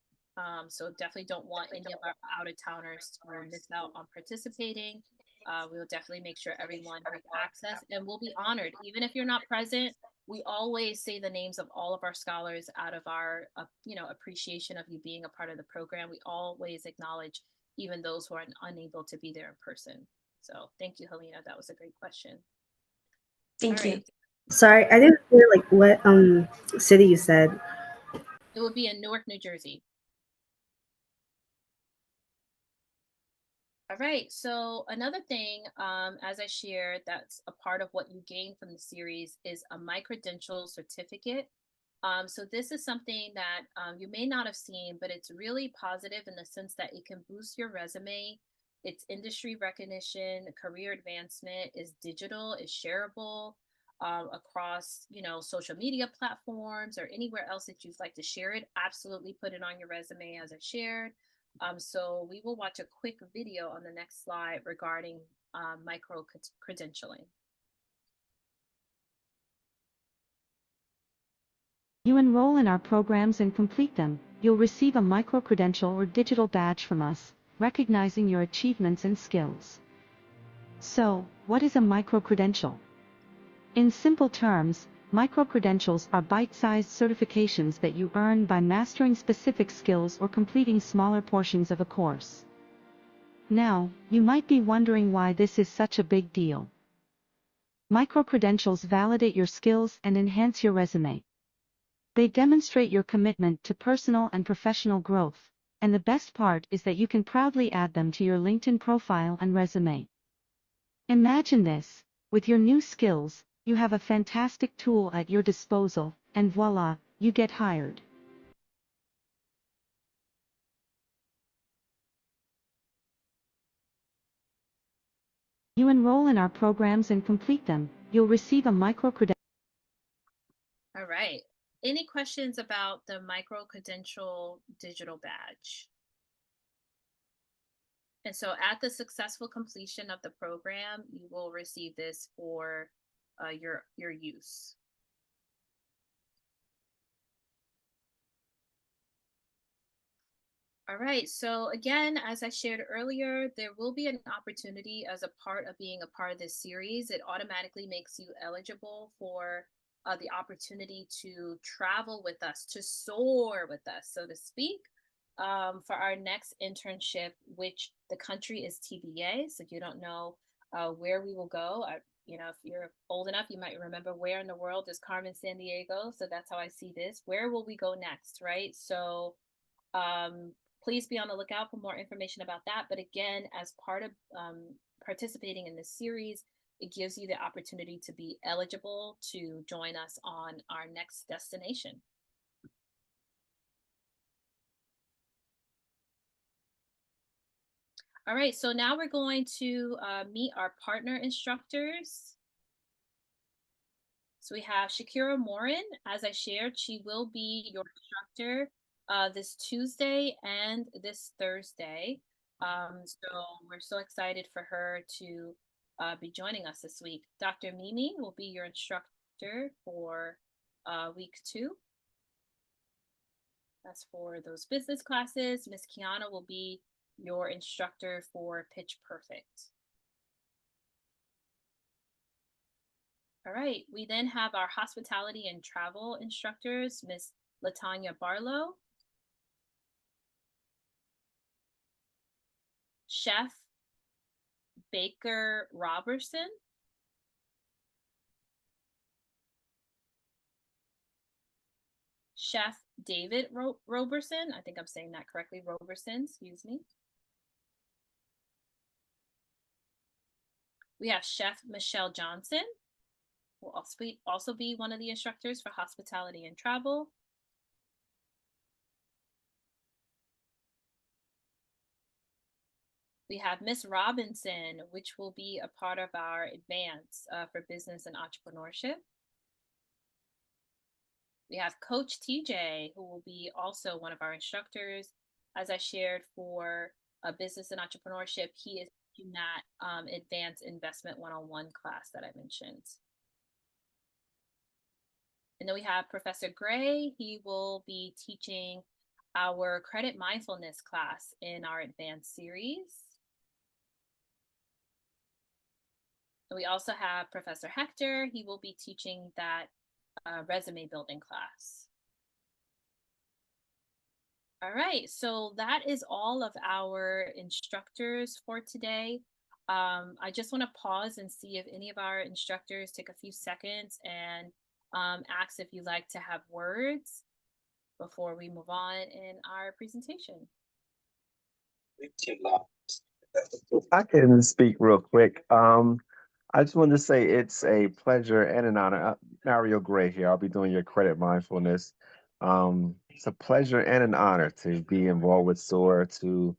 So definitely don't want any of our out-of-towners to miss out on participating. We'll definitely make sure everyone has access and we'll be honored. Even if you're not present, we always say the names of all of our scholars out of our appreciation of you being a part of the program. We always acknowledge even those who are unable to be there in person. So thank you, Helena. That was a great question. Thank you. Sorry, I didn't hear like what city you said. It would be in Newark, New Jersey. All right, so another thing, as I shared, that's a part of what you gain from the series is a micro-credential certificate. So this is something that you may not have seen, but it's really positive in the sense that it can boost your resume. It's industry recognition, career advancement, is digital, is shareable across, social media platforms or anywhere else that you'd like to share it. Absolutely put it on your resume as I shared. So we will watch a quick video on the next slide regarding micro-credentialing. You enroll in our programs and complete them, you'll receive a micro-credential or digital badge from us, recognizing your achievements and skills. So, what is a micro-credential? In simple terms, micro-credentials are bite-sized certifications that you earn by mastering specific skills or completing smaller portions of a course. Now, you might be wondering why this is such a big deal. Micro-credentials validate your skills and enhance your resume. They demonstrate your commitment to personal and professional growth, and the best part is that you can proudly add them to your LinkedIn profile and resume. Imagine this, with your new skills, you have a fantastic tool at your disposal, and voila, you get hired. You enroll in our programs and complete them, you'll receive a micro-credential. All right. Any questions about the micro-credential digital badge? And so at the successful completion of the program, you will receive this for your use. All right, so again, as I shared earlier, there will be an opportunity as a part of being a part of this series. It automatically makes you eligible for the opportunity to travel with us, to soar with us, so to speak, for our next internship, which the country is TBA. So you don't know where we will go. If you're old enough, you might remember where in the world is Carmen San Diego. So that's how I see this. Where will we go next, right? So please be on the lookout for more information about that. But again, as part of participating in this series, it gives you the opportunity to be eligible to join us on our next destination. All right, so now we're going to meet our partner instructors. So we have Shakira Morin. As I shared, she will be your instructor this Tuesday and this Thursday. So we're so excited for her to be joining us this week. Dr. Mimi will be your instructor for week 2. That's for those business classes. Miss Kiana will be your instructor for Pitch Perfect. All right, we then have our hospitality and travel instructors, Miss Latanya Barlow, Chef Baker Robertson, Chef David Roberson. I think I'm saying that correctly. Roberson, excuse me. We have Chef Michelle Johnson, who will also be one of the instructors for hospitality and travel. We have Miss Robinson, which will be a part of our advance for business and entrepreneurship. We have Coach TJ, who will be also one of our instructors. As I shared for business and entrepreneurship, he is in that advanced investment one-on-one class that I mentioned. And then we have Professor Gray. He will be teaching our credit mindfulness class in our advanced series. And we also have Professor Hector. He will be teaching that resume building class. All right, so that is all of our instructors for today. I just want to pause and see if any of our instructors take a few seconds and ask if you'd like to have words before we move on in our presentation. I can speak real quick. I just wanted to say it's a pleasure and an honor. Mario Gray here. I'll be doing your credit mindfulness. It's a pleasure and an honor to be involved with S.O.A.R, to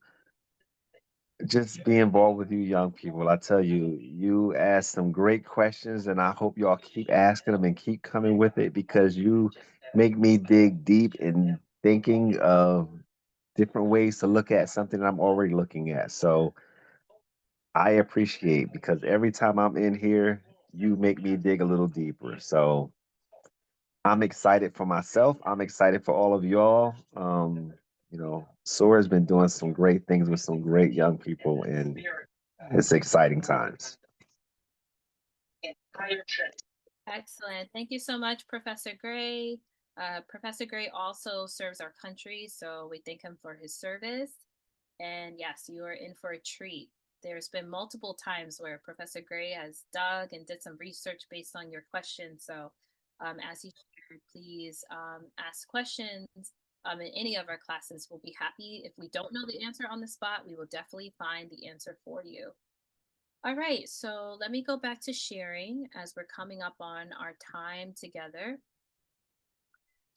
just be involved with you young people. I tell you, you ask some great questions, and I hope y'all keep asking them and keep coming with it, because you make me dig deep in thinking of different ways to look at something I'm already looking at. So I appreciate, because every time I'm in here, you make me dig a little deeper. So I'm excited for myself. I'm excited for all of y'all. S.O.A.R has been doing some great things with some great young people, and it's exciting times. Excellent. Thank you so much, Professor Gray. Professor Gray also serves our country, so we thank him for his service. And yes, you are in for a treat. There's been multiple times where Professor Gray has dug and did some research based on your questions. So as he shared, please ask questions in any of our classes. We'll be happy. If we don't know the answer on the spot, we will definitely find the answer for you. All right, so let me go back to sharing as we're coming up on our time together.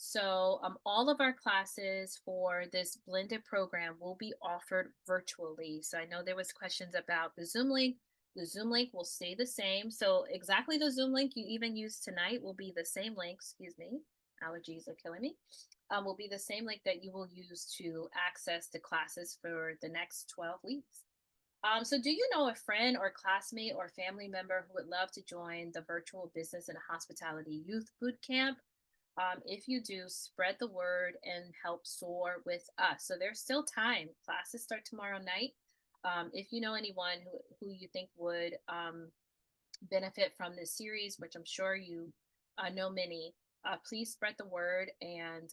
So all of our classes for this blended program will be offered virtually. So I know there was questions about the Zoom link. The Zoom link will stay the same. So exactly the Zoom link you even used tonight will be the same link, excuse me, allergies are killing me, will be the same link that you will use to access the classes for the next 12 weeks. So do you know a friend or classmate or family member who would love to join the virtual business and hospitality youth boot camp? If you do, spread the word and help S.O.A.R with us. So there's still time. Classes start tomorrow night. If you know anyone who you think would benefit from this series, which I'm sure you know many, please spread the word and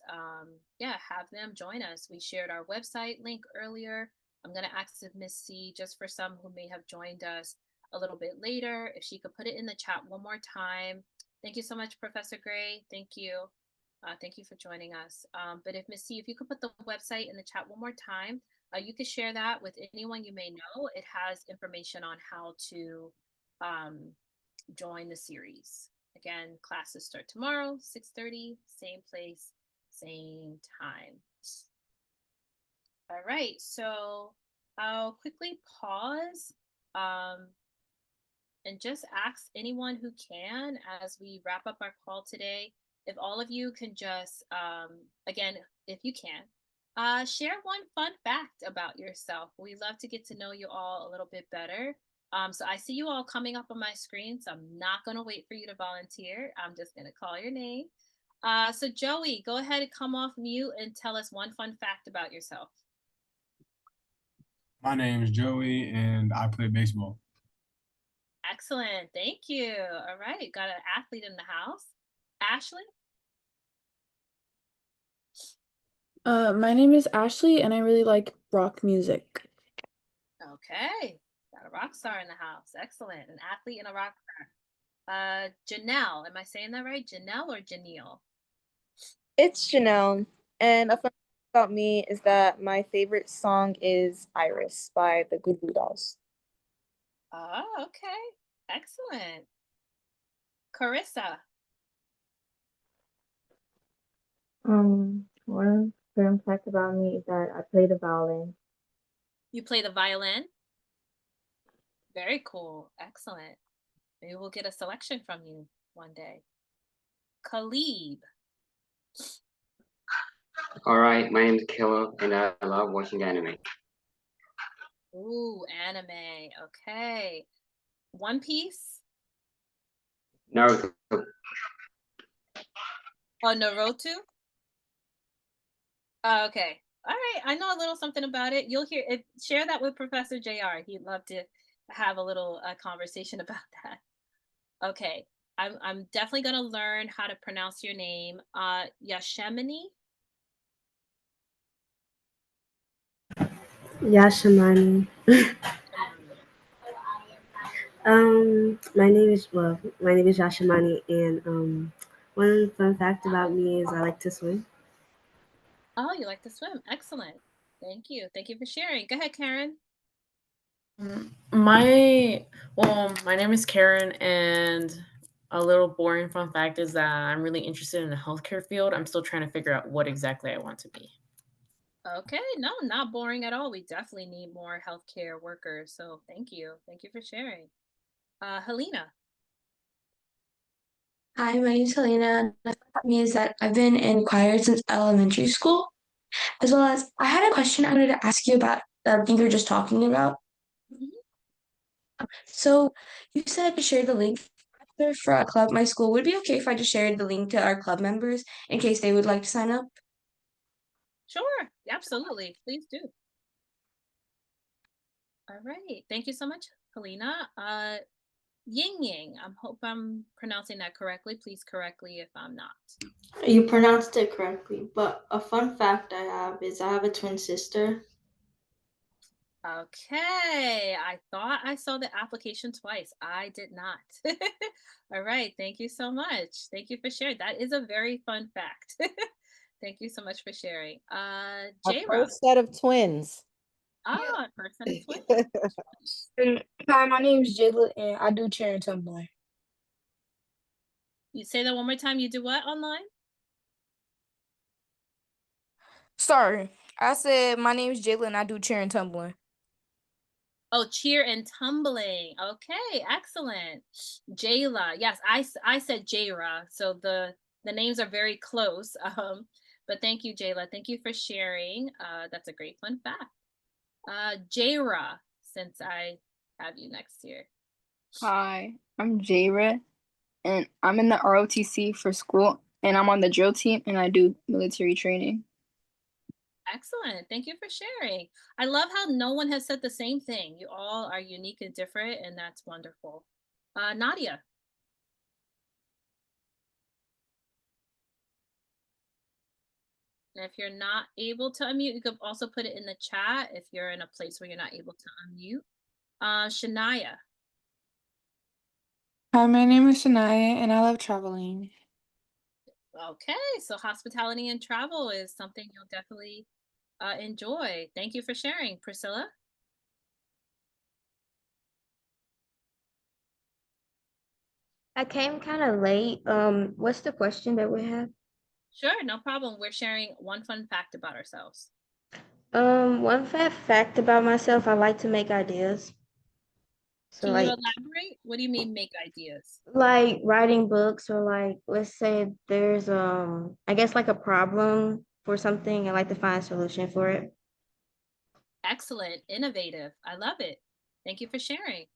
have them join us. We shared our website link earlier. I'm going to ask if Miss C, just for some who may have joined us a little bit later, if she could put it in the chat one more time. Thank you so much, Professor Gray. Thank you. Thank you for joining us. But if Miss C, if you could put the website in the chat one more time, you could share that with anyone you may know. It has information on how to join the series. Again, classes start tomorrow, 6:30, same place, same time. All right, so I'll quickly pause and just ask anyone who can, as we wrap up our call today, if all of you can just, again, if you can, share one fun fact about yourself. We love to get to know you all a little bit better. So I see you all coming up on my screen, so I'm not going to wait for you to volunteer. I'm just going to call your name. So Joey, go ahead and come off mute and tell us one fun fact about yourself. My name is Joey, and I play baseball. Excellent. Thank you. All right. Got an athlete in the house. Ashley? My name is Ashley, and I really like rock music. Okay. Got a rock star in the house. Excellent. An athlete and a rock star. Janelle. Am I saying that right? Janelle or Janelle? It's Janelle, and a fun fact about me is that my favorite song is Iris by the Goo Goo Dolls. Oh, okay. Excellent. Carissa, One fun fact about me is that I play the violin. you play the violin? Very cool. Excellent. Maybe we'll get a selection from you one day. Khalib. All right, my name is Killa, and I love watching anime. Ooh, anime. Okay. One Piece. Naruto. Oh, Naruto. Oh, okay. All right. I know a little something about it. You'll hear it. Share that with Professor JR. He'd love to have a little conversation about that. Okay. I'm definitely gonna learn how to pronounce your name. Yashemini. Yashamani. Yashimani. My name is Yashamani, and one fun fact about me is I like to swim. Oh, you like to swim. Excellent. Thank you. Thank you for sharing. Go ahead, Karen. My name is Karen, and a little boring fun fact is that I'm really interested in the healthcare field. I'm still trying to figure out what exactly I want to be. Okay, no, not boring at all. We definitely need more healthcare workers. So thank you. Thank you for sharing. Helena. Hi, my name's Helena. The fun about me is that I've been in choir since elementary school, as well as I had a question I wanted to ask you about that I think you were just talking about. Mhm. So you said I could share the link for a club my school. Would it be okay if I just shared the link to our club members in case they would like to sign up? Sure, absolutely. Please do. All right. Thank you so much, Helena. Ying Yang. I hope I'm pronouncing that correctly. Please correct me if I'm not. You pronounced it correctly, but a fun fact I have is I have a twin sister. Okay, I thought I saw the application twice. I did not. All right, thank you so much. Thank you for sharing. That is a very fun fact. Thank you so much for sharing. A Jayra. first set of twins. Ah, person of twin. Hi, my name is Jayla, and I do chair and tumbling. You say that one more time. You do what online? Sorry, I said my name is Jayla, and I do chair and tumbling. Oh, cheer and tumbling. Okay, excellent. Jayla. Yes, I said Jayra. So the names are very close. But thank you, Jayla. Thank you for sharing. That's a great fun fact. Jayra, since I have you next here. Hi, I'm Jayra, and I'm in the ROTC for school, and I'm on the drill team, and I do military training. Excellent. Thank you for sharing. I love how no one has said the same thing. You all are unique and different, and that's wonderful. Nadia. And if you're not able to unmute, you could also put it in the chat if you're in a place where you're not able to unmute. Shania. Hi, my name is Shania, and I love traveling. Okay, so hospitality and travel is something you'll definitely enjoy. Thank you for sharing, Priscilla. I came kind of late. What's the question that we have? Sure, no problem. We're sharing one fun fact about ourselves. One fact about myself, I like to make ideas. So Can you like elaborate? What do you mean make ideas? like writing books, or like let's say there's I guess like a problem for something, I like to find a solution for it. Excellent, innovative. I love it. Thank you for sharing.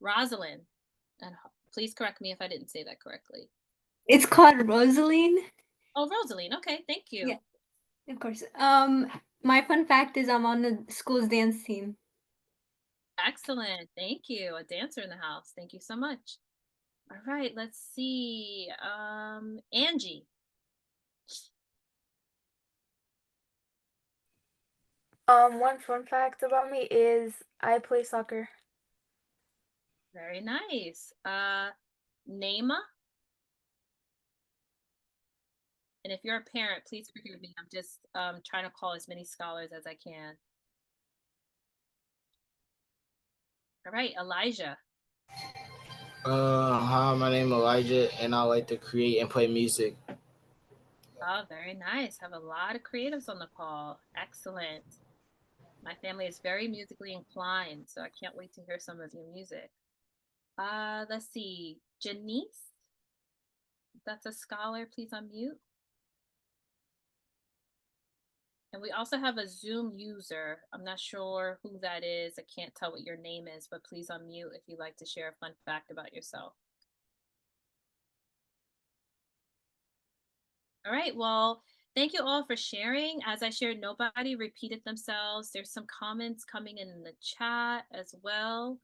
Rosalind, and please correct me if I didn't say that correctly. It's called Rosaline. Oh, Rosaline. Okay, thank you. Yeah, of course. My fun fact is I'm on the school's dance team. Excellent. Thank you. A dancer in the house. Thank you so much. All right, let's see. Angie. One fun fact about me is I play soccer. Very nice. Naima. And if you're a parent, please forgive me. I'm just trying to call as many scholars as I can. All right, Elijah. Hi, my name is Elijah, and I like to create and play music. Oh, very nice. Have a lot of creatives on the call. Excellent. My family is very musically inclined, so I can't wait to hear some of your music. Let's see. Janice, that's a scholar. Please unmute. And we also have a Zoom user. I'm not sure who that is. I can't tell what your name is, but please unmute if you'd like to share a fun fact about yourself. All right, well, thank you all for sharing. As I shared, nobody repeated themselves. There's some comments coming in the chat as well.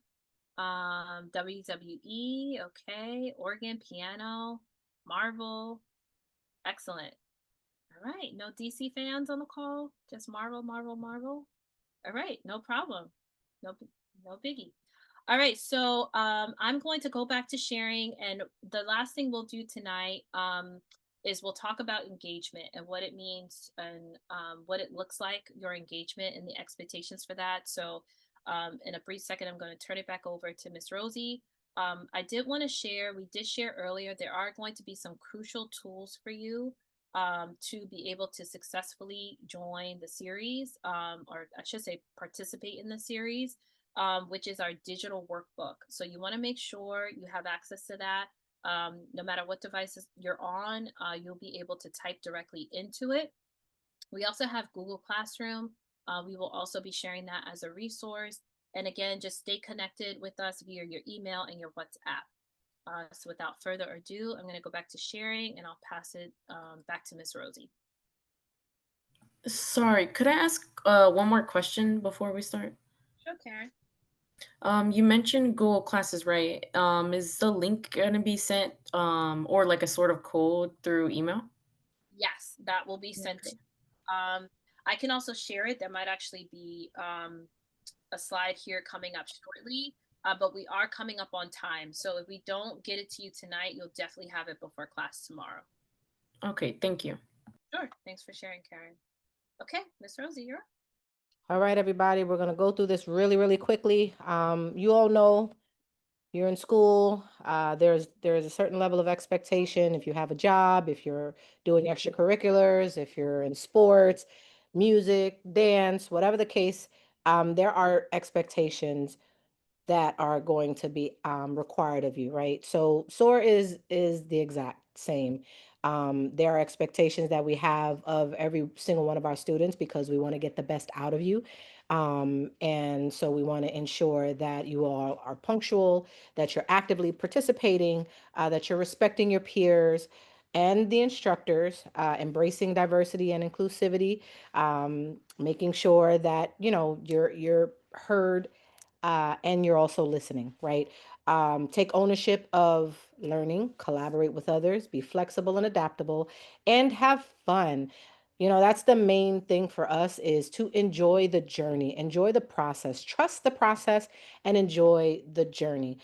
WWE, okay, organ, piano, Marvel, excellent. All right, no DC fans on the call, just Marvel, Marvel, Marvel. All right, no problem, no, no biggie. All right, so I'm going to go back to sharing, and the last thing we'll do tonight is we'll talk about engagement and what it means and what it looks like, your engagement and the expectations for that. So in a brief second, I'm going to turn it back over to Miss Rosie. I did want to share, we did share earlier, there are going to be some crucial tools for you to be able to successfully join the series, or I should say participate in the series, which is our digital workbook. So you want to make sure you have access to that. No matter what devices you're on, you'll be able to type directly into it. We also have Google Classroom. We will also be sharing that as a resource. And again, just stay connected with us via your email and your WhatsApp. So without further ado, I'm going to go back to sharing and I'll pass it back to Miss Rosie. Sorry, could I ask one more question before we start? Sure, Karen. You mentioned Google Classes, right? Is the link gonna be sent or like a sort of code through email? Yes, that will be sent. Okay. I can also share it. There might actually be a slide here coming up shortly, but we are coming up on time. So if we don't get it to you tonight, you'll definitely have it before class tomorrow. Okay, thank you. Sure. Thanks for sharing, Karen. Okay, Miss Rosie, you're up. All right, everybody, we're going to go through this really, really quickly. You all know you're in school. There's a certain level of expectation. If you have a job, if you're doing extracurriculars, if you're in sports, music, dance, whatever the case, there are expectations that are going to be required of you, right? So SOAR is the exact same. There are expectations that we have of every single one of our students because we want to get the best out of you. And so we want to ensure that you all are punctual, that you're actively participating, that you're respecting your peers and the instructors, embracing diversity and inclusivity, making sure that you're heard, and you're also listening, right? Take ownership of learning, collaborate with others, be flexible and adaptable, and have fun. That's the main thing for us is to enjoy the journey, enjoy the process, trust the process, and enjoy the journey.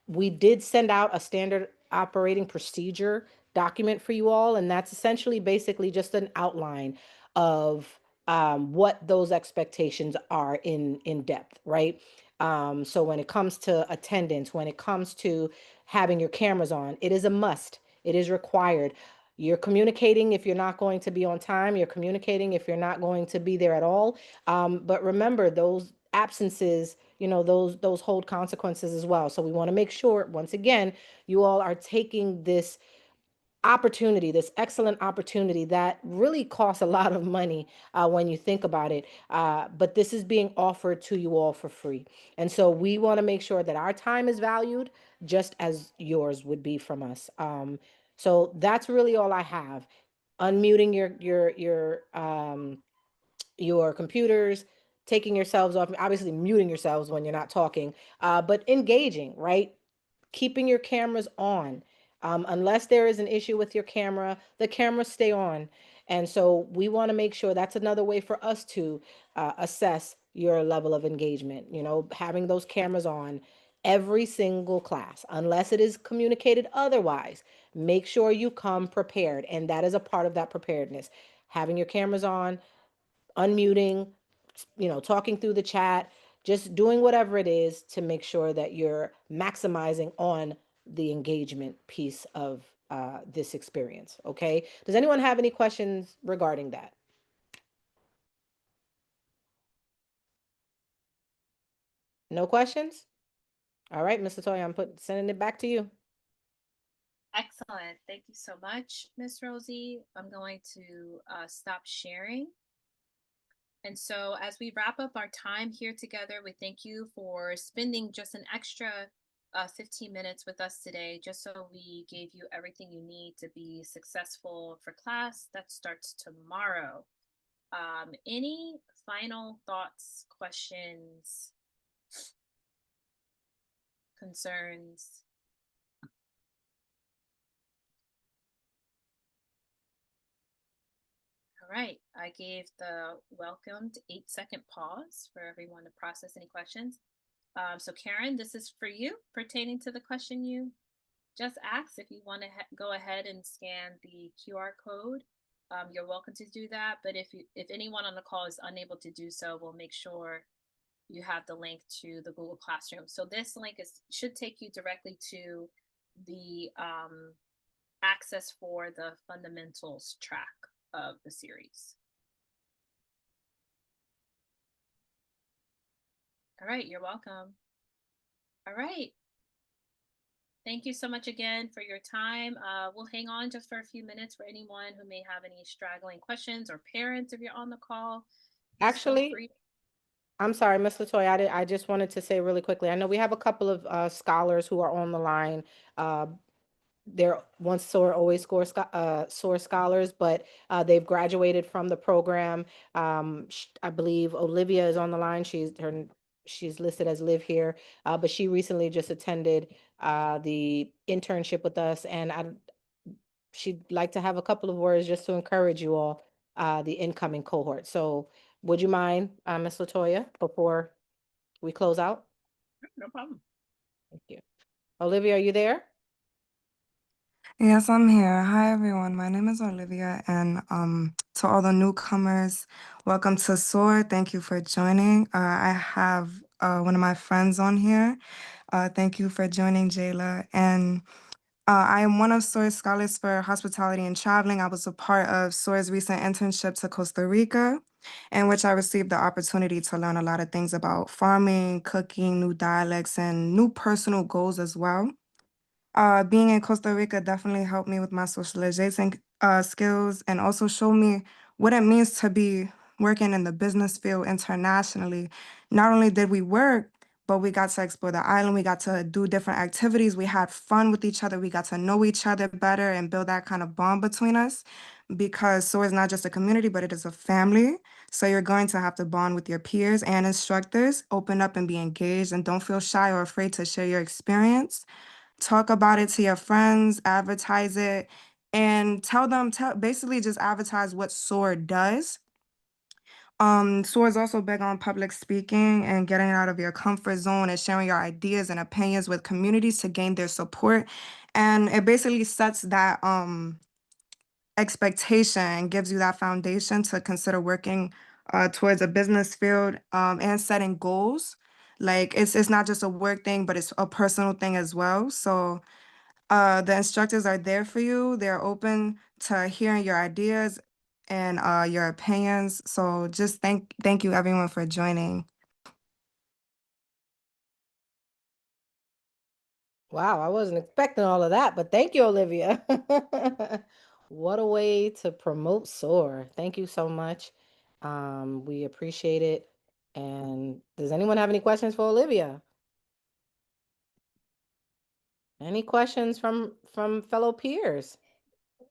We did send out a standard operating procedure document for you all, and that's essentially basically just an outline of what those expectations are in depth, right? So when it comes to attendance, when it comes to having your cameras on, it is a must. It is required. You're communicating if you're not going to be on time. You're communicating if you're not going to be there at all. But remember, those absences, those hold consequences as well. So we want to make sure, once again, you all are taking this opportunity, this excellent opportunity that really costs a lot of money when you think about it. But this is being offered to you all for free. And so we want to make sure that our time is valued just as yours would be from us. So that's really all I have. Unmuting your computers, taking yourselves off, obviously muting yourselves when you're not talking, but engaging, right? Keeping your cameras on. Unless there is an issue with your camera, the cameras stay on. And so we want to make sure that's another way for us to assess your level of engagement, having those cameras on every single class, unless it is communicated otherwise. Make sure you come prepared, and that is a part of that preparedness. Having your cameras on, unmuting, talking through the chat, just doing whatever it is to make sure that you're maximizing on the engagement piece of this experience. Okay. Does anyone have any questions regarding that? No questions? All right, Mr. Toy, I'm sending it back to you. Excellent. Thank you so much, Miss Rosie. I'm going to stop sharing. And so as we wrap up our time here together, we thank you for spending just an extra 15 minutes with us today, just so we gave you everything you need to be successful for class that starts tomorrow. Any final thoughts, questions, concerns? All right, I gave the welcomed 8-second pause for everyone to process any questions. So Karen, this is for you pertaining to the question you just asked. If you want to go ahead and scan the QR code, you're welcome to do that. But if anyone on the call is unable to do so, we'll make sure you have the link to the Google Classroom. So this link should take you directly to the access for the fundamentals track of the series. All right, you're welcome. All right. Thank you so much again for your time. We'll hang on just for a few minutes for anyone who may have any straggling questions, or parents if you're on the call. Actually, I'm sorry, Ms. Latoya, I just wanted to say really quickly, I know we have a couple of scholars who are on the line. They're once S.O.A.R, always S.O.A.R scholars, but they've graduated from the program. I believe Olivia is on the line. She's listed as Liv here, but she recently just attended the internship with us, and she'd like to have a couple of words just to encourage you all, the incoming cohort. So would you mind, Ms. Latoya, before we close out? No problem. Thank you. Olivia, are you there? Yes, I'm here. Hi, everyone. My name is Olivia, and to all the newcomers, welcome to S.O.A.R. Thank you for joining. I have one of my friends on here. Thank you for joining, Jayla. And I am one of S.O.A.R scholars for hospitality and traveling. I was a part of S.O.A.R's recent internship to Costa Rica, in which I received the opportunity to learn a lot of things about farming, cooking, new dialects, and new personal goals as well. Being in Costa Rica definitely helped me with my socialization skills, and also showed me what it means to be working in the business field internationally. Not only did we work, but we got to explore the island. We got to do different activities. We had fun with each other. We got to know each other better and build that kind of bond between us, because S.O.A.R is not just a community, but it is a family. So you're going to have to bond with your peers and instructors, open up and be engaged, and don't feel shy or afraid to share your experience. Talk about it to your friends, advertise it, and basically just advertise what S.O.A.R does. S.O.A.R is also big on public speaking and getting out of your comfort zone and sharing your ideas and opinions with communities to gain their support. And it basically sets that expectation and gives you that foundation to consider working towards a business field, and setting goals. Like it's not just a work thing, but it's a personal thing as well. So the instructors are there for you. They're open to hearing your ideas and your opinions. So just thank you everyone for joining. Wow, I wasn't expecting all of that, but thank you, Olivia. What a way to promote S.O.A.R. Thank you so much. We appreciate it. And does anyone have any questions for Olivia? Any questions from fellow peers?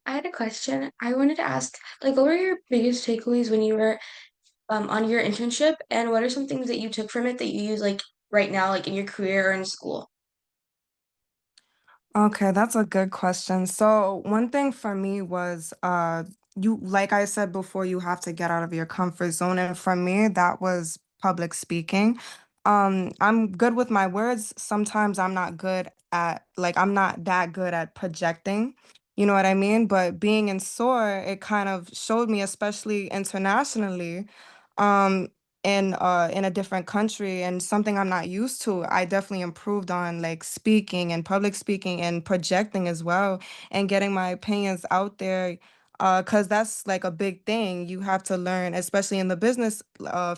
I had a question. I wanted to ask, like, what were your biggest takeaways when you were on your internship, and what are some things that you took from it that you use like right now, like in your career or in school? Okay, that's a good question. So one thing for me was you like I said before, you have to get out of your comfort zone. And for me, that was public speaking. I'm good with my words. Sometimes I'm not good at like I'm not that good at projecting. You know what I mean? But being in SOAR, it kind of showed me, especially internationally, um, in a different country and something I'm not used to. I definitely improved on like speaking and public speaking and projecting as well and getting my opinions out there. Because that's like a big thing you have to learn, especially in the business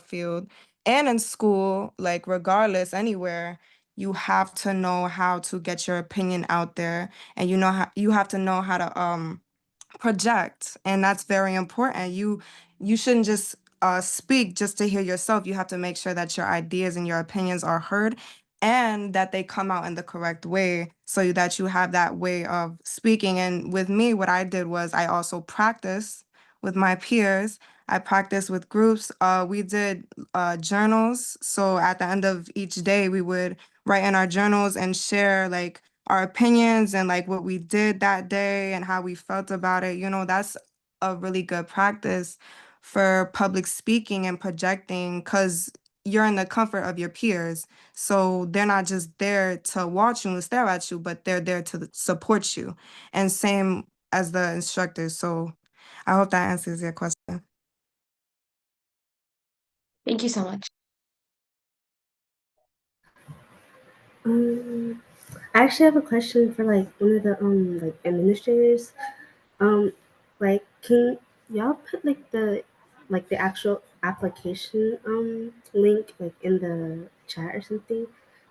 field and in school, like regardless, anywhere, you have to know how to get your opinion out there, and you have to know how to project, and that's very important. You shouldn't just speak just to hear yourself. You have to make sure that your ideas and your opinions are heard and that they come out in the correct way so that you have that way of speaking. And with me, what I did was I also practiced with my peers. I practiced with groups. We did journals. So at the end of each day, we would write in our journals and share like our opinions and like what we did that day and how we felt about it. That's a really good practice for public speaking and projecting because you're in the comfort of your peers. So they're not just there to watch you and stare at you, but they're there to support you. And same as the instructors. So I hope that answers your question. Thank you so much. I actually have a question for like one of the like administrators. Um, like can y'all put like the actual application link like in the chat or something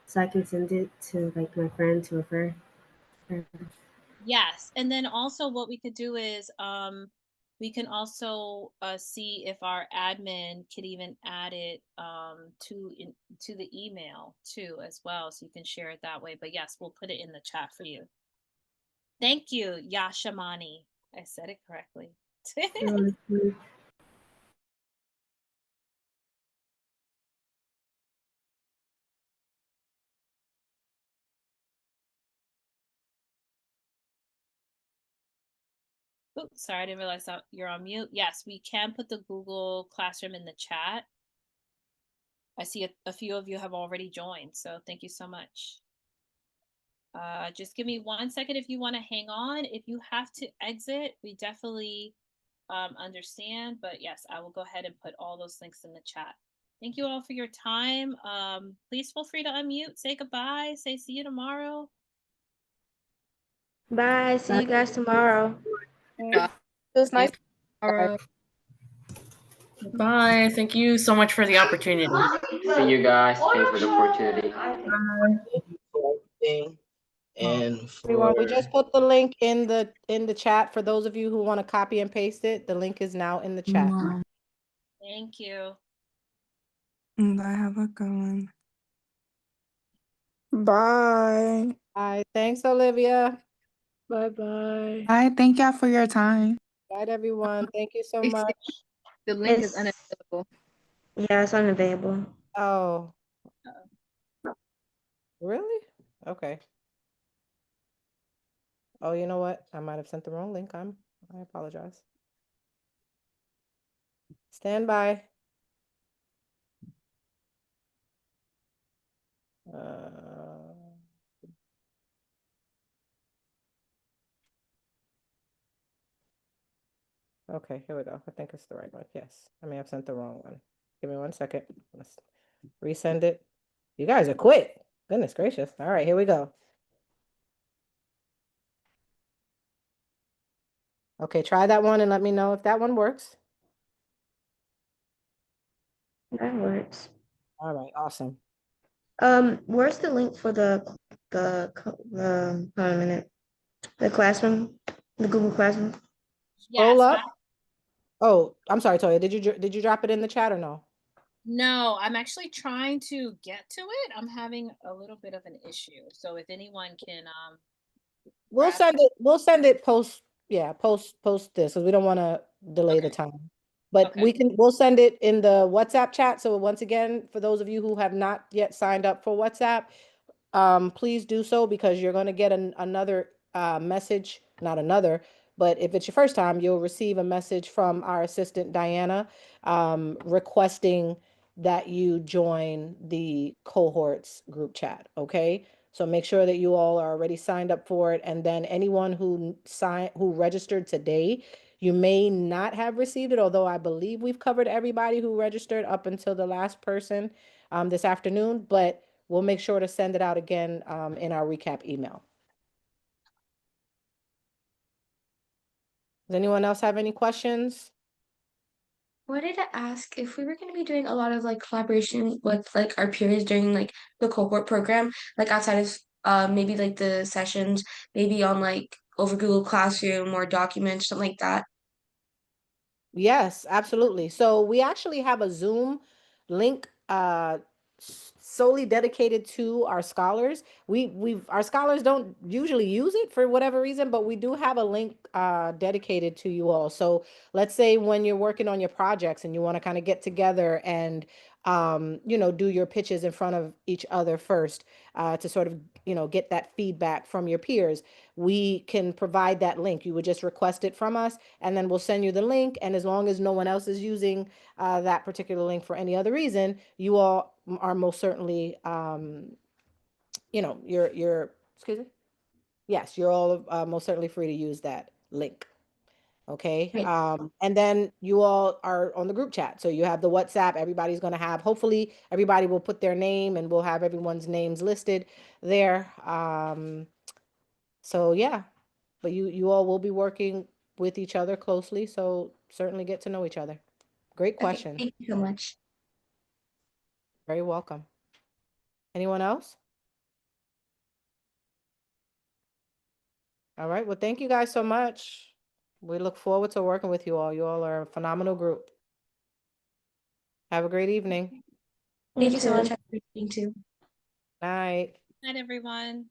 so I can send it to like my friend to refer her? Yes, and then also what we could do is we can also see if our admin could even add it to the email too as well, so you can share it that way. But yes, we'll put it in the chat for you. Thank you, Yashamani. I said it correctly. Oops, sorry, I didn't realize that you're on mute. Yes, we can put the Google Classroom in the chat. I see a few of you have already joined, so thank you so much. Just give me 1 second if you want to hang on. If you have to exit, we definitely understand. But yes, I will go ahead and put all those links in the chat. Thank you all for your time. Please feel free to unmute, say goodbye, say see you tomorrow. Bye. See you guys tomorrow. Bye. It was nice. Bye. Bye. Thank you so much for the opportunity. See you guys. Thanks for the opportunity. And Everyone, we for just put the link in the chat for those of you who want to copy and paste it. The link is now in the chat. Thank you. I have a good one. Bye. Bye. Thanks, Olivia. Bye-bye. Bye. Thank y'all for your time. Bye, everyone. Thank you so much. The link is It's unavailable. yeah, it's unavailable. Oh, really? Okay. Oh, you know what? I might have sent the wrong link. I apologize. Stand by. Okay, here we go. I think it's the right one. Yes, I may have sent the wrong one. Give me 1 second. Let's resend it. You guys are quick. Goodness gracious. All right, here we go. Okay, try that one and let me know if that one works. That works. All right, awesome. Where's the link for the hold on a minute. The classroom, the Google Classroom. Scroll Yes, up. Oh, I'm sorry, Toya. Did you drop it in the chat or no? no, I'm actually trying to get to it. I'm having a little bit of an issue. So if anyone can We'll send it. We'll send it post. Yeah, post this because we don't want to delay the time. But we'll send it in the WhatsApp chat. So once again, for those of you who have not yet signed up for WhatsApp, please do so because you're going to get another message. Not another, but if it's your first time, you'll receive a message from our assistant Diana requesting that you join the cohorts group chat, okay? So make sure that you all are already signed up for it. And then anyone who registered today, you may not have received it, although I believe we've covered everybody who registered up until the last person this afternoon, but we'll make sure to send it out again in our recap email. Does anyone else have any questions? Wanted to ask if we were going to be doing a lot of like collaboration with like our peers during like the cohort program, like outside of maybe like the sessions, maybe on like over Google Classroom or documents, something like that. Yes, absolutely. So we actually have a Zoom link solely dedicated to our scholars. Our scholars don't usually use it for whatever reason, but we do have a link dedicated to you all. So let's say when you're working on your projects and you want to kind of get together and do your pitches in front of each other first to sort of, get that feedback from your peers. We can provide that link. You would just request it from us, and then we'll send you the link. And as long as no one else is using that particular link for any other reason, you all are most certainly, you're, excuse me? Yes, you're all most certainly free to use that link. Okay. Right. And then you all are on the group chat. So you have the WhatsApp. Everybody's going to have, hopefully everybody will put their name and we'll have everyone's names listed there. So yeah, but you all will be working with each other closely. So certainly get to know each other. Great Okay, question. thank you so much. Very welcome. Anyone else? All right. Well, thank you guys so much. We look forward to working with you all. You all are a phenomenal group. Have a great evening. Thank you so much. Have a great evening too. Night. Night, everyone.